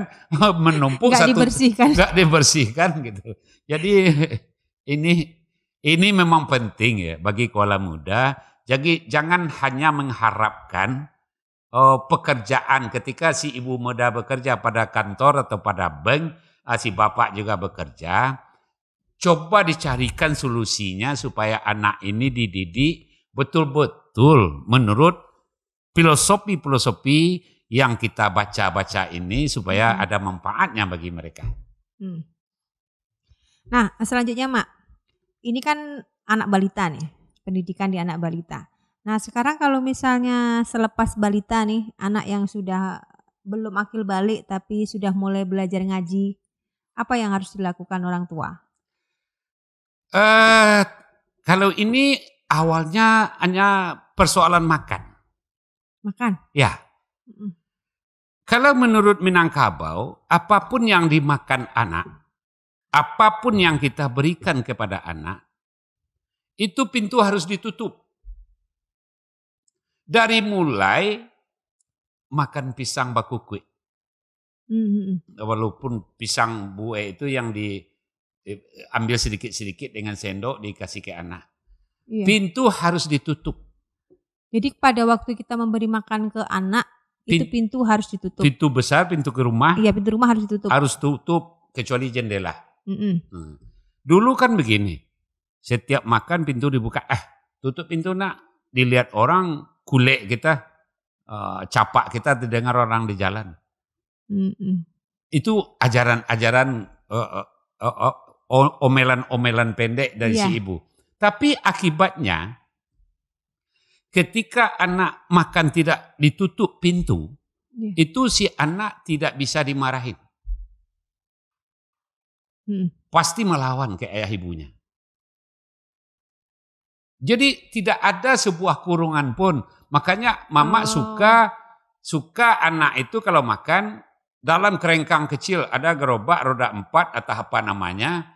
menumpuk nggak dibersihkan gitu. Jadi ini memang penting ya bagi kaula muda. Jadi jangan hanya mengharapkan pekerjaan ketika si ibu muda bekerja pada kantor atau pada bank. Si bapak juga bekerja, coba dicarikan solusinya supaya anak ini dididik betul-betul menurut filosofi-filosofi yang kita baca-baca ini supaya ada manfaatnya bagi mereka. Nah, selanjutnya Mak, ini kan anak balita nih, pendidikan di anak balita. Nah, sekarang kalau misalnya selepas balita nih, anak yang sudah belum akil balik tapi sudah mulai belajar ngaji, apa yang harus dilakukan orang tua? Kalau ini awalnya hanya persoalan makan. Makan? Ya. Kalau menurut Minangkabau, apapun yang dimakan anak, apapun yang kita berikan kepada anak, itu pintu harus ditutup. Dari mulai makan pisang bakukui. Walaupun pisang bue itu yang diambil sedikit-sedikit dengan sendok dikasih ke anak. Pintu harus ditutup. Jadi pada waktu kita memberi makan ke anak, itu pintu harus ditutup. Pintu besar, pintu ke rumah. Iya, pintu rumah harus ditutup. Harus tutup kecuali jendela. Dulu kan begini, setiap makan pintu dibuka. Tutup pintu nak, dilihat orang, kulek kita, capak kita didengar orang di jalan. Itu ajaran-ajaran omelan-omelan pendek dari si ibu. Tapi akibatnya ketika anak makan tidak ditutup pintu, itu si anak tidak bisa dimarahin. Pasti melawan ke ayah ibunya. Jadi tidak ada sebuah kurungan pun. Makanya mama suka anak itu kalau makan dalam kerengkang kecil ada gerobak roda 4 atau apa namanya.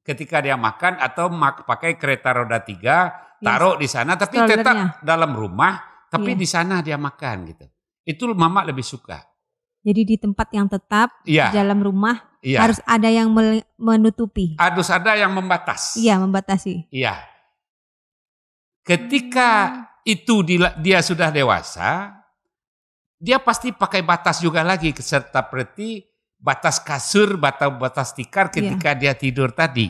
Ketika dia makan atau pakai kereta roda 3, taruh di sana tapi tetap dalam rumah, tapi di sana dia makan gitu. Itu mama lebih suka. Jadi di tempat yang tetap di dalam rumah harus ada yang menutupi. Harus ada yang membatas. Iya, membatasi. Iya. Ketika itu dia sudah dewasa, dia pasti pakai batas juga lagi, seperti batas kasur, batas tikar ketika dia tidur tadi.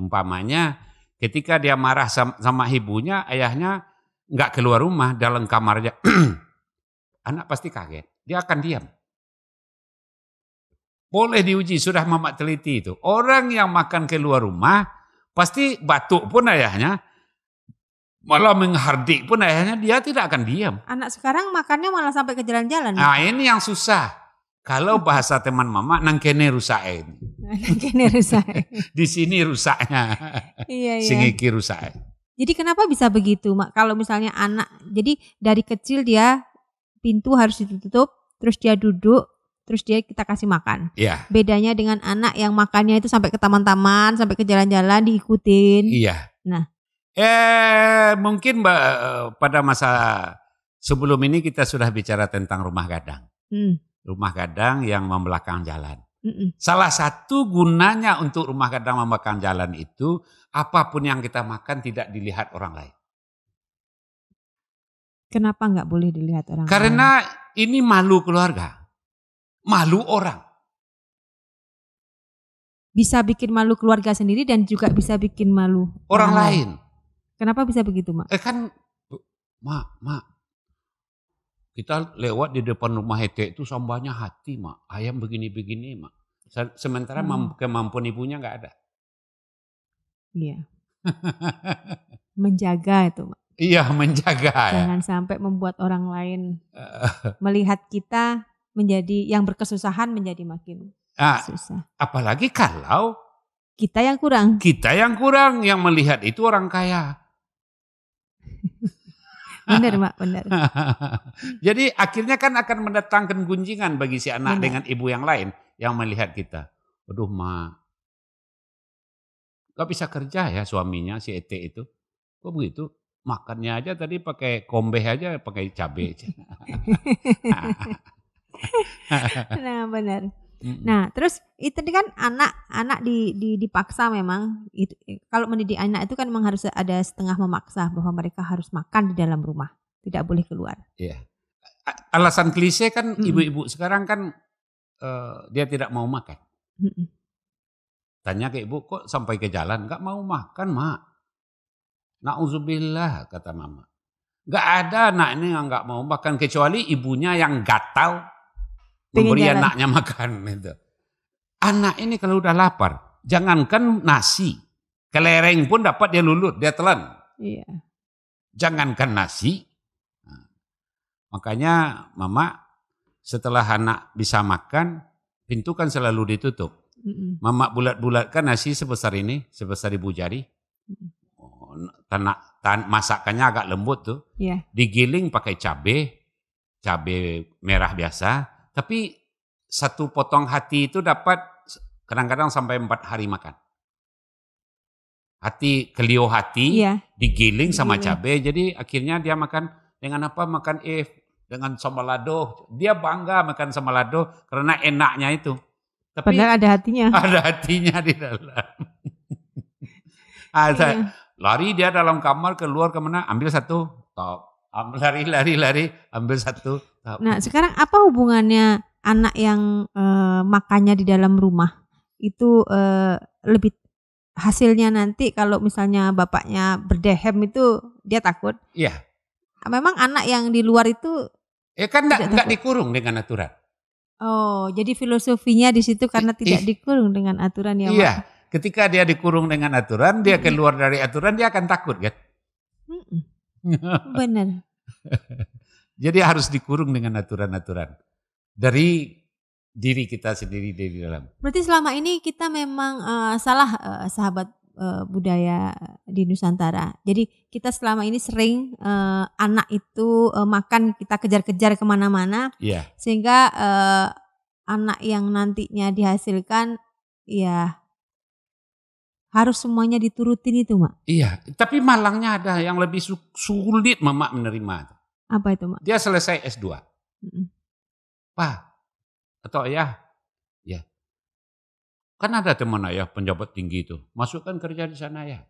Umpamanya ketika dia marah sama ibunya, ayahnya nggak keluar rumah, dalam kamarnya, anak pasti kaget, dia akan diam. Boleh diuji, sudah Mamak teliti itu. Orang yang makan keluar rumah, pasti batuk pun ayahnya, malah menghardik pun ayahnya, dia tidak akan diam. Anak sekarang makannya malah sampai ke jalan-jalan. Nah ini yang susah. Kalau bahasa teman Mamak, nangkene rusak ini. Nangkene rusak. Di sini rusaknya. Iya. Singiki rusak. Jadi kenapa bisa begitu, Mak? Kalau misalnya anak, jadi dari kecil dia pintu harus ditutup, terus dia duduk, terus kita kasih makan. Iya. Bedanya dengan anak yang makannya itu sampai ke taman-taman, sampai ke jalan-jalan diikutin. Iya. Nah. Mungkin pada masa sebelum ini kita sudah bicara tentang rumah gadang. Rumah gadang yang membelakang jalan. Salah satu gunanya untuk rumah gadang membelakang jalan itu, apapun yang kita makan tidak dilihat orang lain. Kenapa nggak boleh dilihat orang lain? Karena ini malu keluarga, malu orang. Bisa bikin malu keluarga sendiri dan juga bisa bikin malu orang lain. Kenapa bisa begitu, Mak? Kan, Mak. Kita lewat di depan rumah Hete itu sambahnya hati, Mak. Ayam begini-begini, Mak. Sementara kemampuan ibunya nggak ada. Iya. Menjaga itu, Mak. Iya, menjaga. Jangan sampai membuat orang lain melihat kita menjadi yang berkesusahan menjadi makin susah. Apalagi kalau kita yang kurang. Kita yang kurang, yang melihat itu orang kaya. Benar, Mak, benar. Jadi akhirnya kan akan mendatangkan gunjingan bagi si anak dengan ibu yang lain yang melihat kita. Aduh, Mak, gak bisa kerja ya suaminya si Ete itu. Kok begitu? Makannya aja tadi pakai kombeh aja, pakai cabai. Nah, benar. Nah, terus itu kan anak dipaksa memang. Itu, kalau mendidik anak itu kan memang harus ada setengah memaksa bahwa mereka harus makan di dalam rumah, tidak boleh keluar. Iya. Alasan klise kan ibu-ibu sekarang kan dia tidak mau makan. Tanya ke ibu, kok sampai ke jalan nggak mau makan, Mak? Na'udzubillah, kata Mama. Nggak ada anak ini yang nggak mau makan kecuali ibunya yang gatal memberi anaknya makan itu. Anak ini kalau udah lapar, jangankan nasi, kelereng pun dapat dia lulut, dia telan. Iya. Jangankan nasi. Nah, makanya Mama setelah anak bisa makan, pintu kan selalu ditutup. Mama bulat-bulatkan nasi sebesar ini, sebesar ibu jari. Masakannya agak lembut tuh. Yeah. Digiling pakai cabai merah biasa. Tapi satu potong hati itu dapat kadang-kadang sampai 4 hari makan. Hati, kelio hati, digiling sama cabai. Jadi akhirnya dia makan dengan apa? Makan dengan sambal lado. Dia bangga makan sambal lado karena enaknya itu. Tapi padahal ada hatinya. Ada hatinya di dalam. Lari dia dalam kamar, keluar kemana, ambil satu, top. Lari, ambil satu. Top. Nah sekarang apa hubungannya anak yang makannya di dalam rumah itu lebih hasilnya nanti kalau misalnya bapaknya berdehem itu dia takut? Iya. Memang anak yang di luar itu kan enggak dikurung dengan aturan. Oh, jadi filosofinya di situ karena tidak dikurung dengan aturan ya, Mak? Iya, ketika dia dikurung dengan aturan, dia keluar dari aturan, dia akan takut kan? Benar. Jadi harus dikurung dengan aturan-aturan dari diri kita sendiri dari dalam. Berarti selama ini kita memang salah sahabat budaya di Nusantara. Jadi kita selama ini sering anak itu makan kita kejar-kejar kemana-mana, sehingga anak yang nantinya dihasilkan ya harus semuanya diturutin itu, Mak. Iya, tapi malangnya ada yang lebih sulit Mama menerima. Apa itu, Mak? Dia selesai S2. Pak atau ayah, ya. Kan ada teman ayah penjabat tinggi itu, masukkan kerja di sana ya.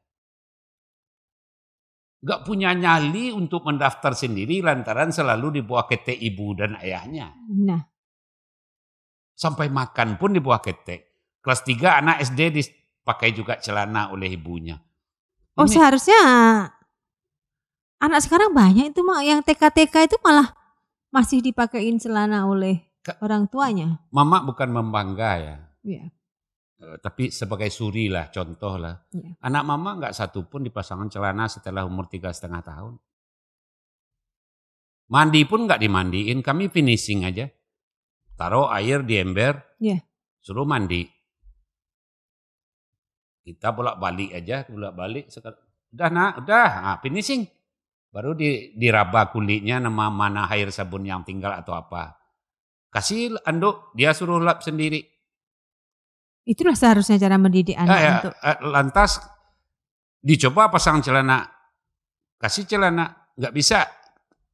Gak punya nyali untuk mendaftar sendiri lantaran selalu dibawa ketek ibu dan ayahnya. Nah. Sampai makan pun dibawa ketek. Kelas 3 anak SD dipakai juga celana oleh ibunya. Oh seharusnya anak sekarang banyak itu, Mak, yang TK-TK itu malah masih dipakein celana oleh orang tuanya. Mama bukan membangga ya. Iya. Tapi sebagai suri lah, contoh lah. Iya. Anak mama nggak satu pun dipasangkan celana setelah umur 3,5 tahun. Mandi pun nggak dimandiin, kami finishing aja. Taruh air di ember, Iya. suruh mandi. Kita bolak-balik aja, bolak-balik. Udah nak, udah, nah, finishing. Baru diraba kulitnya, nama mana air sabun yang tinggal atau apa. Kasih anduk, dia suruh lap sendiri. Itulah seharusnya cara mendidik anak untuk. Lantas dicoba pasang celana, kasih celana, nggak bisa,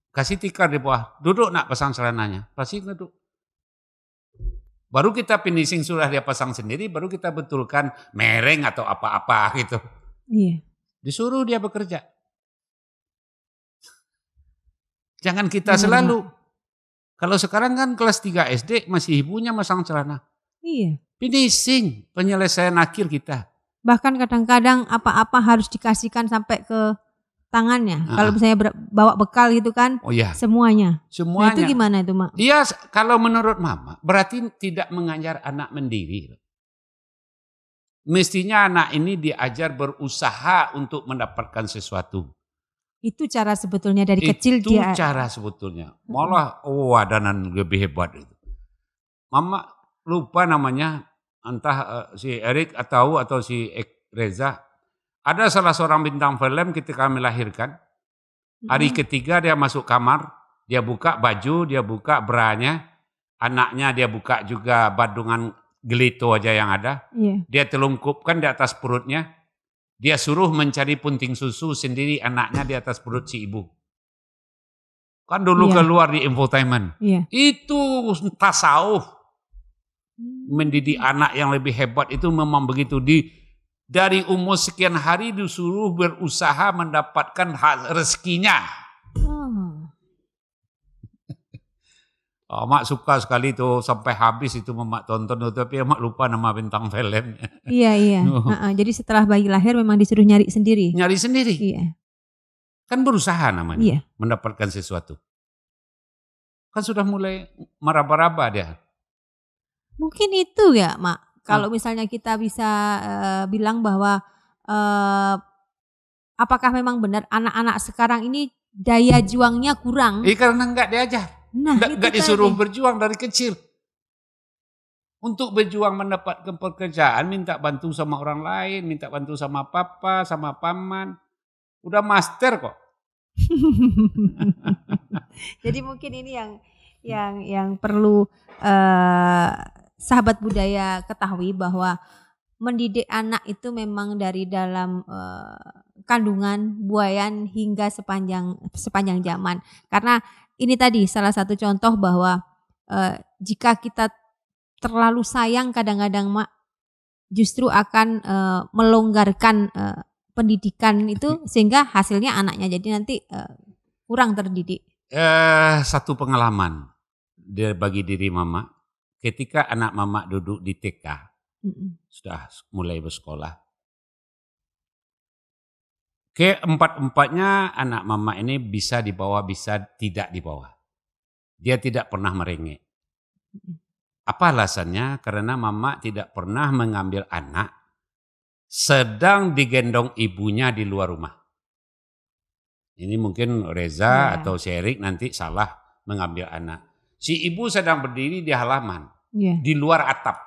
kasih tikar di bawah, duduk nak pasang celananya, pasti duduk. Baru kita finishing sudah dia pasang sendiri, baru kita betulkan mereng atau apa-apa gitu. Iya. Disuruh dia bekerja. Jangan kita selalu. Kalau sekarang kan kelas 3 SD masih ibunya masang celana. Iya. Finishing penyelesaian akhir kita. Bahkan kadang-kadang apa-apa harus dikasihkan sampai ke tangannya. Kalau misalnya bawa bekal gitu kan, oh iya. semuanya. Semuanya. Nah, itu gimana itu, Mak? Iya, kalau menurut Mama berarti tidak mengajar anak mandiri. Mestinya anak ini diajar berusaha untuk mendapatkan sesuatu. Itu cara sebetulnya dari kecil dia. Itu cara sebetulnya. Malah wadanan lebih hebat itu. Mama lupa namanya, entah si Erik atau si Reza. Ada salah seorang bintang film ketika melahirkan. Hari ketiga dia masuk kamar, dia buka baju, dia buka branya, anaknya dia buka juga badungan gelito aja yang ada. Iya. Dia telungkupkan di atas perutnya. Dia suruh mencari punting susu sendiri anaknya di atas perut si ibu. Kan dulu keluar di infotainment. Iya. Itu tasawuf. Mendidik anak yang lebih hebat itu memang begitu. Dari umur sekian hari disuruh berusaha mendapatkan hak rezekinya. Mak suka sekali tuh sampai habis itu Mak tonton, tapi Mak lupa nama bintang filmnya. Iya. Jadi setelah bayi lahir memang disuruh nyari sendiri. Nyari sendiri. Iya. Kan berusaha namanya. Iya. Mendapatkan sesuatu. Kan sudah mulai meraba-raba dia. Mungkin itu ya, Mak. Kalau misalnya kita bisa bilang bahwa apakah memang benar anak-anak sekarang ini daya juangnya kurang? Karena enggak diajar. Nah, enggak disuruh berjuang dari kecil. Untuk berjuang mendapatkan pekerjaan, minta bantu sama orang lain, minta bantu sama papa, sama paman. Udah master kok. Jadi mungkin ini yang perlu sahabat budaya ketahui, bahwa mendidik anak itu memang dari dalam kandungan, buayan hingga sepanjang zaman. Karena ini tadi salah satu contoh bahwa jika kita terlalu sayang kadang-kadang, Mak, justru akan melonggarkan pendidikan itu sehingga hasilnya anaknya jadi nanti kurang terdidik. Satu pengalaman bagi diri Mama, ketika anak Mama duduk di TK, sudah mulai bersekolah. Keempat-empatnya anak Mama ini bisa dibawa, bisa tidak dibawa. Dia tidak pernah merengek. Apa alasannya? Karena Mama tidak pernah mengambil anak sedang digendong ibunya di luar rumah. Ini mungkin Reza atau Sherik nanti salah mengambil anak. Si ibu sedang berdiri di halaman, di luar atap.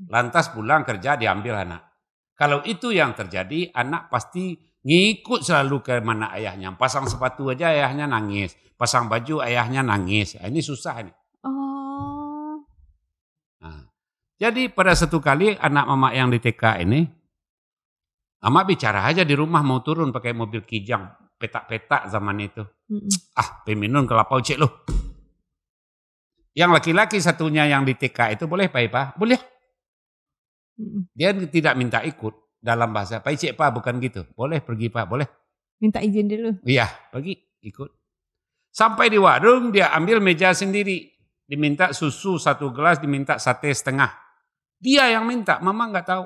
Lantas pulang kerja diambil anak. Kalau itu yang terjadi, anak pasti ngikut selalu ke mana ayahnya. Pasang sepatu aja ayahnya nangis. Pasang baju ayahnya nangis. Ini susah nih. Nah, jadi pada satu kali anak Mama yang di TK ini, Mama bicara aja di rumah mau turun pakai mobil Kijang. Petak-petak zaman itu. Peminun kelapa ucek loh. Yang laki-laki satunya yang di TK itu boleh Pak? Boleh. Dia tidak minta ikut. Dalam bahasa Pak Cik Pak bukan gitu. Boleh pergi Pak, boleh. Minta izin dulu. Iya, pergi ikut. Sampai di warung dia ambil meja sendiri. Diminta susu 1 gelas, diminta sate setengah. Dia yang minta, Mama nggak tahu.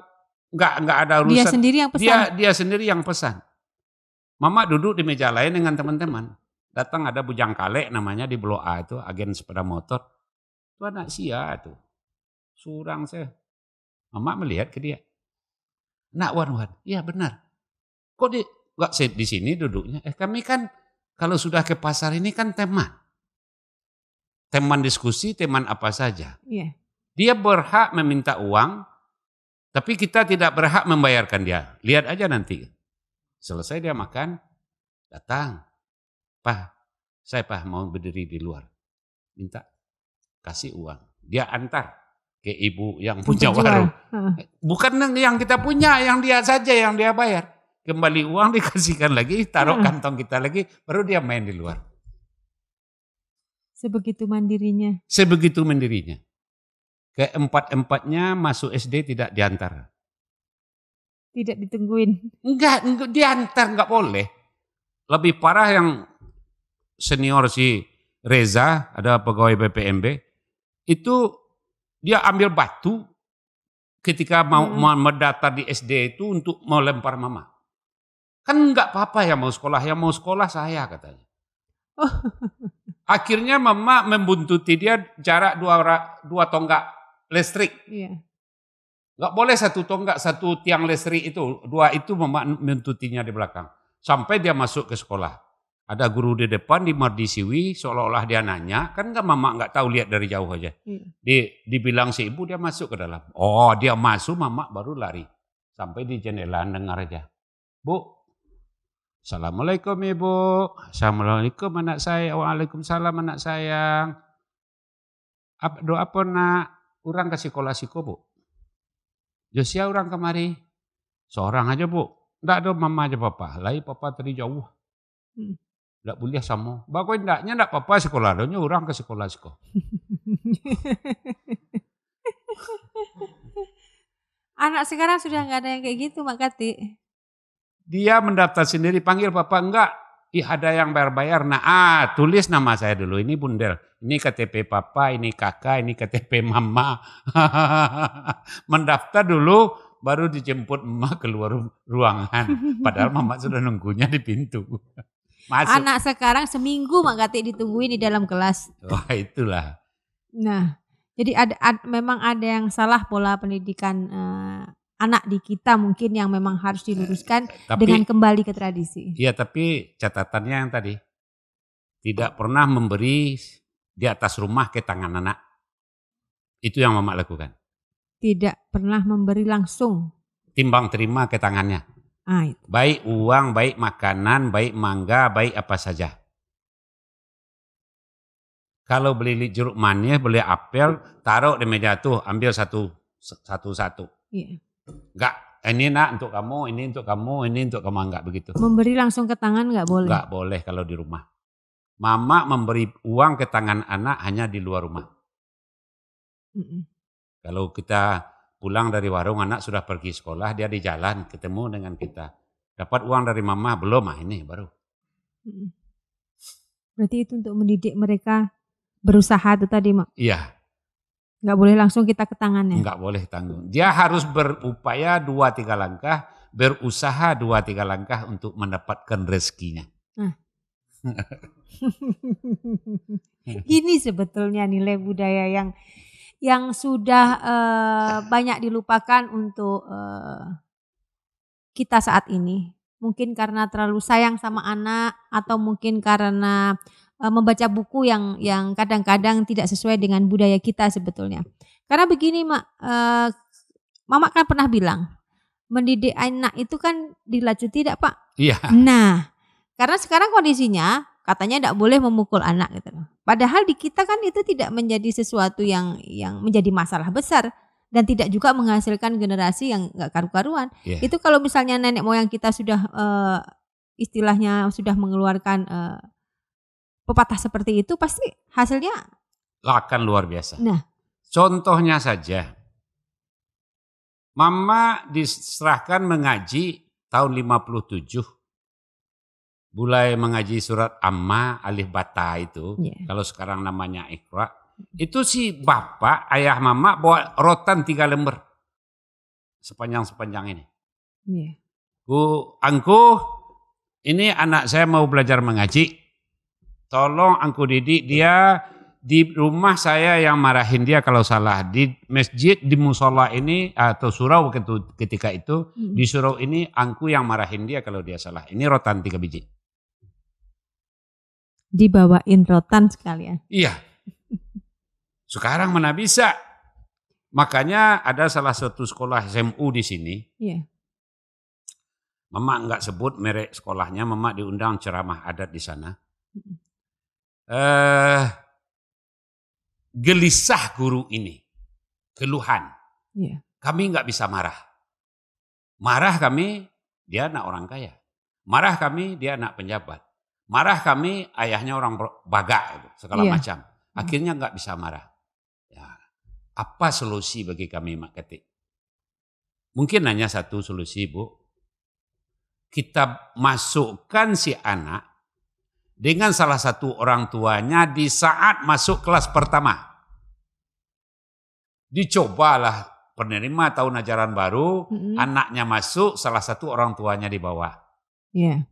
Nggak ada urusan. Dia sendiri yang pesan. Dia sendiri yang pesan. Mama duduk di meja lain dengan teman-teman. Datang ada Bujang Kale namanya di Blok A itu, agen sepeda motor. Itu anak Sia tuh. Surang saya. Mama melihat ke dia. Nak Wan, iya benar. Kok nggak di sini duduknya? Kami kan kalau sudah ke pasar ini kan teman. Teman diskusi, teman apa saja. Iya. Dia berhak meminta uang, tapi kita tidak berhak membayarkan dia. Lihat aja nanti. Selesai dia makan, datang. Saya mau berdiri di luar. Minta, kasih uang. Dia antar ke ibu yang punya warung. Bukan yang kita punya, yang dia saja yang dia bayar. Kembali uang dikasihkan lagi, taruh kantong kita lagi, baru dia main di luar. Sebegitu mandirinya. Sebegitu mandirinya. Keempat-empatnya masuk SD tidak diantar. Tidak ditungguin. Enggak diantar, enggak boleh. Lebih parah yang senior si Reza, ada pegawai BPMB, itu dia ambil batu ketika mau mendaftar di SD itu untuk mau lempar mama. Kan enggak apa-apa yang mau sekolah saya katanya. Akhirnya mama membuntuti dia jarak dua tonggak listrik. Iya. Enggak boleh satu tonggak, satu tiang listrik itu. Dua itu mama membuntutinya di belakang. Sampai dia masuk ke sekolah. Ada guru di depan dimardisiwi seolah-olah dia nanya. Kan mama enggak tahu, lihat dari jauh aja. Iya. Dibilang si ibu dia masuk ke dalam. Oh dia masuk, mama baru lari. Sampai di jendela dengar aja. Bu, Assalamualaikum Ibu. Assalamualaikum anak saya. Waalaikumsalam anak sayang. Doa apa nak? Orang ke sekolah siko Bu. Josia orang kemari. Seorang aja Bu. Enggak ada mama aja papa. Lai papa tadi jauh. Enggak boleh sama. Bagus enggak apa-apa sekolah. Donya orang ke sekolah siko. Anak sekarang sudah enggak ada yang kayak gitu Mak Kati. Dia mendaftar sendiri, panggil papa enggak. Ada yang bayar-bayar. Nah, tulis nama saya dulu. Ini bundel. Ini KTP papa, ini kakak, ini KTP mama. Mendaftar dulu, baru dijemput emak keluar ruangan. Padahal mama sudah nunggunya di pintu. Masuk. Anak sekarang seminggu Mak Kati ditungguin di dalam kelas. Wah itulah. Nah, jadi memang ada yang salah pola pendidikan anak di kita mungkin yang memang harus diluruskan dengan kembali ke tradisi. Iya, tapi catatannya yang tadi tidak pernah memberi di atas rumah ke tangan anak. Itu yang mama lakukan. Tidak pernah memberi langsung. Timbang terima ke tangannya. Itu. Baik uang, baik makanan, baik mangga, baik apa saja. Kalau beli jeruk manis, beli apel, taruh di meja tuh, ambil satu. Iya. Enggak, ini nak untuk kamu, ini untuk kamu, ini untuk kamu, enggak begitu. Memberi langsung ke tangan enggak boleh? Enggak boleh kalau di rumah. Mama memberi uang ke tangan anak hanya di luar rumah. Kalau kita pulang dari warung, anak sudah pergi sekolah, dia di jalan ketemu dengan kita. Dapat uang dari mama, belum, ini baru. Berarti itu untuk mendidik mereka berusaha itu tadi, Mak? Iya. Enggak boleh langsung kita ke tangannya? Enggak boleh tanggung. Dia harus berupaya 2-3 langkah, berusaha 2-3 langkah untuk mendapatkan rezekinya. Ini sebetulnya nilai budaya yang sudah banyak dilupakan untuk kita saat ini. Mungkin karena terlalu sayang sama anak atau mungkin karena membaca buku yang kadang-kadang tidak sesuai dengan budaya kita sebetulnya. Karena begini Mak, Mama kan pernah bilang, mendidik anak itu kan dilacu tidak Pak? Iya. Nah, karena sekarang kondisinya katanya tidak boleh memukul anak gitu. Padahal di kita kan itu tidak menjadi sesuatu yang menjadi masalah besar dan tidak juga menghasilkan generasi yang nggak karu-karuan. Yeah. Itu kalau misalnya nenek moyang kita sudah istilahnya sudah mengeluarkan pepatah seperti itu, pasti hasilnya akan luar biasa. Nah, contohnya saja, Mama diserahkan mengaji tahun 57. Mulai mengaji surat Amma, Alif Bata itu, kalau sekarang namanya Iqra. Itu si bapak, ayah mama bawa rotan 3 lembar. Sepanjang ini. Angku, ini anak saya mau belajar mengaji. Tolong angku didik dia di rumah saya yang marahin dia kalau salah. Di masjid, di musola ini atau surau ketika itu, di surau ini angku yang marahin dia kalau dia salah. Ini rotan 3 biji. Dibawain rotan sekalian. Iya. Sekarang mana bisa. Makanya ada salah satu sekolah SMU di sini. Iya. Mama enggak sebut merek sekolahnya, Mama diundang ceramah adat di sana. Gelisah guru ini, keluhan. Iya. Kami enggak bisa marah. Marah kami, dia anak orang kaya. Marah kami, dia anak pejabat. Marah kami, ayahnya orang bagak, segala macam. Akhirnya enggak bisa marah. Ya. Apa solusi bagi kami, Mak Ketik? Mungkin hanya satu solusi, Bu. Kita masukkan si anak dengan salah satu orang tuanya di saat masuk kelas pertama. Dicobalah penerima tahun ajaran baru, anaknya masuk, salah satu orang tuanya di bawah. Iya.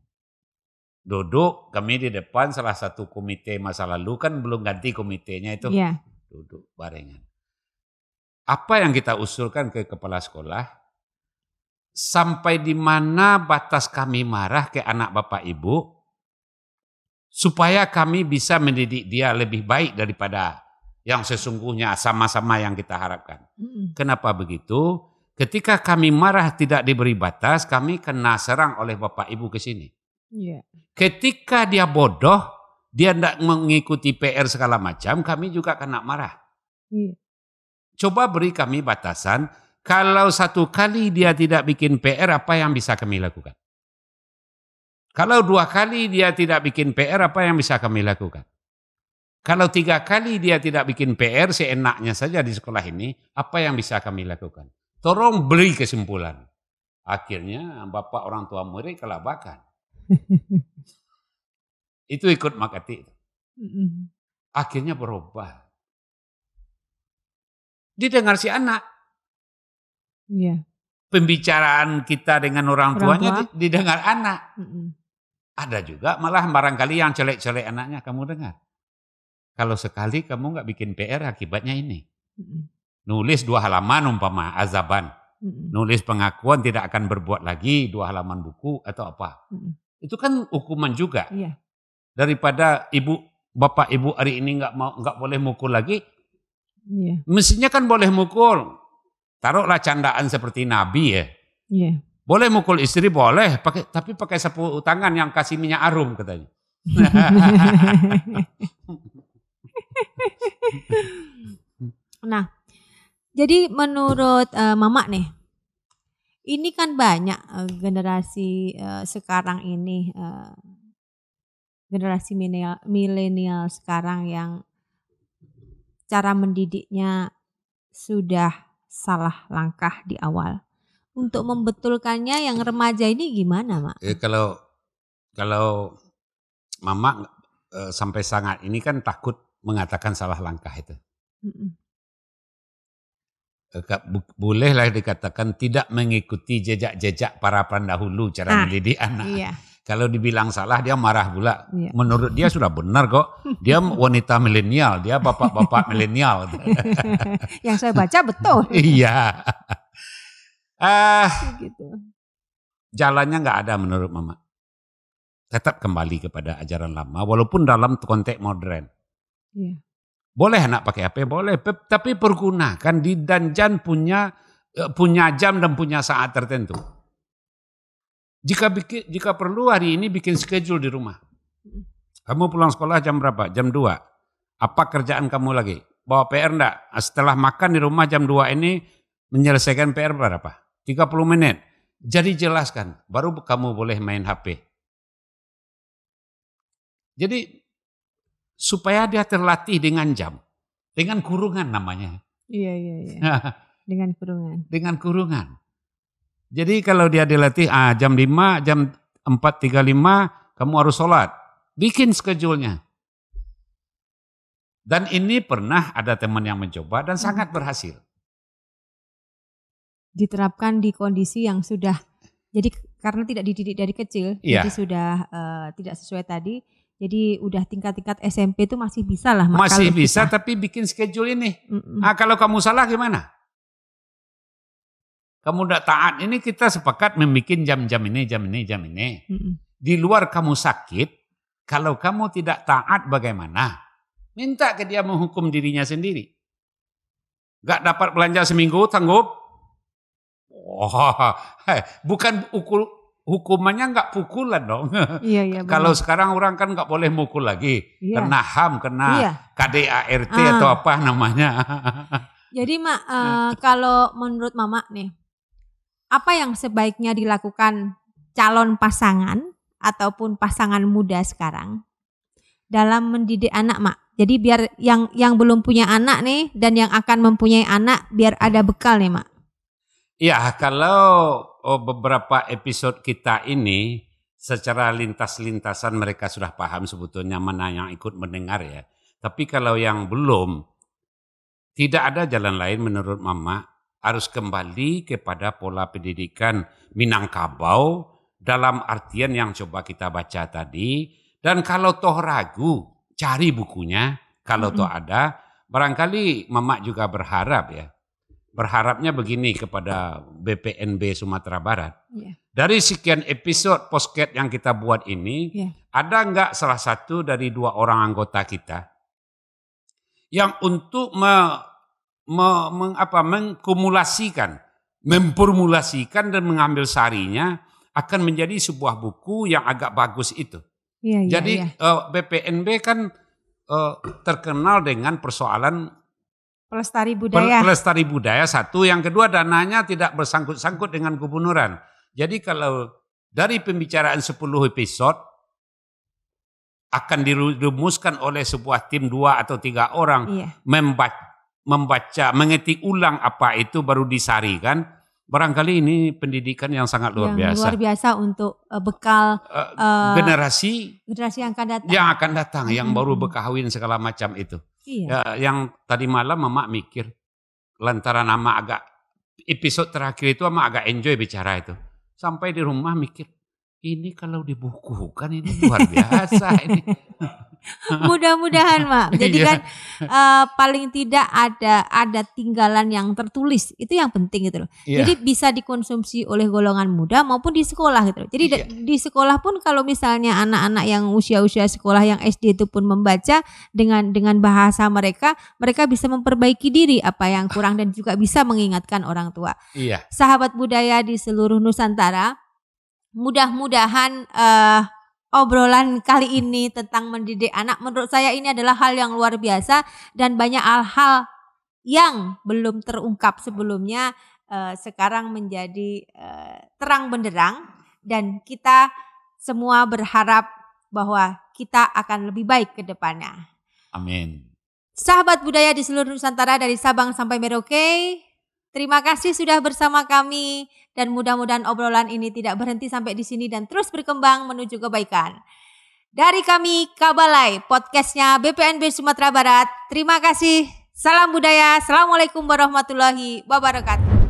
Duduk, kami di depan salah satu komite masa lalu, kan belum ganti komitenya itu. Iya. Duduk barengan. Apa yang kita usulkan ke kepala sekolah, sampai di mana batas kami marah ke anak bapak ibu, supaya kami bisa mendidik dia lebih baik daripada yang sesungguhnya sama-sama yang kita harapkan. Kenapa begitu? Ketika kami marah tidak diberi batas, kami kena serang oleh bapak ibu ke sini. Iya. Ketika dia bodoh, dia tidak mengikuti PR segala macam, kami juga kena marah. Iya. Coba beri kami batasan, kalau satu kali dia tidak bikin PR, apa yang bisa kami lakukan? Kalau 2 kali dia tidak bikin PR, apa yang bisa kami lakukan? Kalau 3 kali dia tidak bikin PR, seenaknya saja di sekolah ini, apa yang bisa kami lakukan? Tolong beri kesimpulan. Akhirnya bapak orang tua murid kelabakan. Itu ikut Makati. Akhirnya berubah. Didengar si anak. Iya. Pembicaraan kita dengan orang tuanya didengar anak. Ada juga malah barangkali yang celek-celek anaknya kamu dengar. Kalau sekali kamu nggak bikin PR akibatnya ini. Nulis 2 halaman umpama azaban. Nulis pengakuan tidak akan berbuat lagi 2 halaman buku atau apa. Itu kan hukuman juga. Iya. Daripada bapak ibu hari ini nggak boleh mukul lagi. Iya. Mestinya kan boleh mukul. Taruhlah candaan seperti Nabi ya. Iya. Boleh mukul istri boleh, tapi pakai sapu tangan yang kasih minyak harum katanya. Nah, jadi menurut Mama nih, ini kan banyak generasi sekarang ini, generasi milenial sekarang yang cara mendidiknya sudah salah langkah di awal. Untuk membetulkannya yang remaja ini gimana, Mak? Kalau Mama sampai sangat ini kan takut mengatakan salah langkah itu. Bolehlah dikatakan tidak mengikuti jejak-jejak para pendahulu cara mendidik anak. Iya. Kalau dibilang salah dia marah pula. Iya. Menurut dia sudah benar kok. Dia wanita milenial, dia bapak-bapak milenial. Yang saya baca betul. Iya. Gitu. Jalannya nggak ada menurut Mama. Tetap kembali kepada ajaran lama, walaupun dalam konteks modern. Iya. Boleh anak pakai HP, boleh. Tapi pergunakan dan punya jam dan punya saat tertentu. Jika perlu hari ini bikin schedule di rumah. Kamu pulang sekolah jam berapa? Jam 2. Apa kerjaan kamu lagi? Bawa PR enggak? Setelah makan di rumah jam 2 ini menyelesaikan PR berapa? 30 menit. Jadi jelaskan, baru kamu boleh main HP. Jadi supaya dia terlatih dengan jam. Dengan kurungan namanya. Iya. Dengan kurungan. Dengan kurungan. Jadi kalau dia dilatih jam 5, jam 4.35 kamu harus sholat. Bikin schedule-nya. Dan ini pernah ada teman yang mencoba dan sangat berhasil. Diterapkan di kondisi yang sudah, jadi karena tidak dididik dari kecil, jadi sudah tidak sesuai tadi, Jadi udah tingkat-tingkat SMP itu masih bisa lah. Masih bisa kita. Tapi bikin schedule ini. Nah, kalau kamu salah gimana? Kamu tidak taat, ini kita sepakat membuat jam-jam ini, jam ini, jam ini. Di luar kamu sakit, kalau kamu tidak taat bagaimana? Minta ke dia menghukum dirinya sendiri. Gak dapat belanja seminggu, sanggup? Bukan hukumannya nggak pukulan dong. Iya, kalau sekarang orang kan nggak boleh mukul lagi. Kena HAM, kena KDART atau apa namanya. Jadi Mak, kalau menurut Mama nih, apa yang sebaiknya dilakukan calon pasangan ataupun pasangan muda sekarang dalam mendidik anak, Mak? Jadi biar yang belum punya anak nih dan yang akan mempunyai anak biar ada bekal nih, Mak. Ya, kalau beberapa episode kita ini secara lintas-lintasan mereka sudah paham sebetulnya mana yang ikut mendengar ya. Tapi kalau yang belum, tidak ada jalan lain menurut Mama, harus kembali kepada pola pendidikan Minangkabau dalam artian yang coba kita baca tadi. Dan kalau toh ragu, cari bukunya. Kalau toh ada, barangkali Mama juga berharap ya. Berharapnya begini kepada BPNB Sumatera Barat. Dari sekian episode podcast yang kita buat ini, ada enggak salah satu dari 2 orang anggota kita yang untuk mengkumulasikan, memformulasikan dan mengambil sarinya akan menjadi sebuah buku yang agak bagus itu. Jadi BPNB kan terkenal dengan persoalan pelestari budaya. Pelestari budaya satu, yang kedua dananya tidak bersangkut-sangkut dengan gubernuran. Jadi kalau dari pembicaraan 10 episode akan dirumuskan oleh sebuah tim 2 atau 3 orang membaca, mengetik ulang apa itu baru disarikan. Barangkali ini pendidikan yang sangat luar biasa. Luar biasa untuk bekal generasi yang akan datang. Yang akan datang, yang baru berkahwin segala macam itu. Yang tadi malam Mama mikir, lantaran Mama agak episode terakhir itu Mama agak enjoy bicara itu. Sampai di rumah mikir, ini kalau dibukukan ini luar biasa ini. Mudah-mudahan Mak. Jadi kan paling tidak ada tinggalan yang tertulis. Itu yang penting gitu loh. Jadi bisa dikonsumsi oleh golongan muda maupun di sekolah gitu loh. Jadi di sekolah pun kalau misalnya anak-anak yang usia-usia sekolah yang SD itu pun membaca dengan bahasa mereka bisa memperbaiki diri apa yang kurang dan juga bisa mengingatkan orang tua. Sahabat budaya di seluruh Nusantara, mudah-mudahan obrolan kali ini tentang mendidik anak menurut saya ini adalah hal yang luar biasa dan banyak hal-hal yang belum terungkap sebelumnya sekarang menjadi terang benderang dan kita semua berharap bahwa kita akan lebih baik ke depannya. Amin. Sahabat budaya di seluruh Nusantara dari Sabang sampai Merauke, terima kasih sudah bersama kami dan mudah-mudahan obrolan ini tidak berhenti sampai di sini dan terus berkembang menuju kebaikan. Dari kami Kabalai, podcastnya BPNB Sumatera Barat. Terima kasih. Salam budaya. Assalamualaikum warahmatullahi wabarakatuh.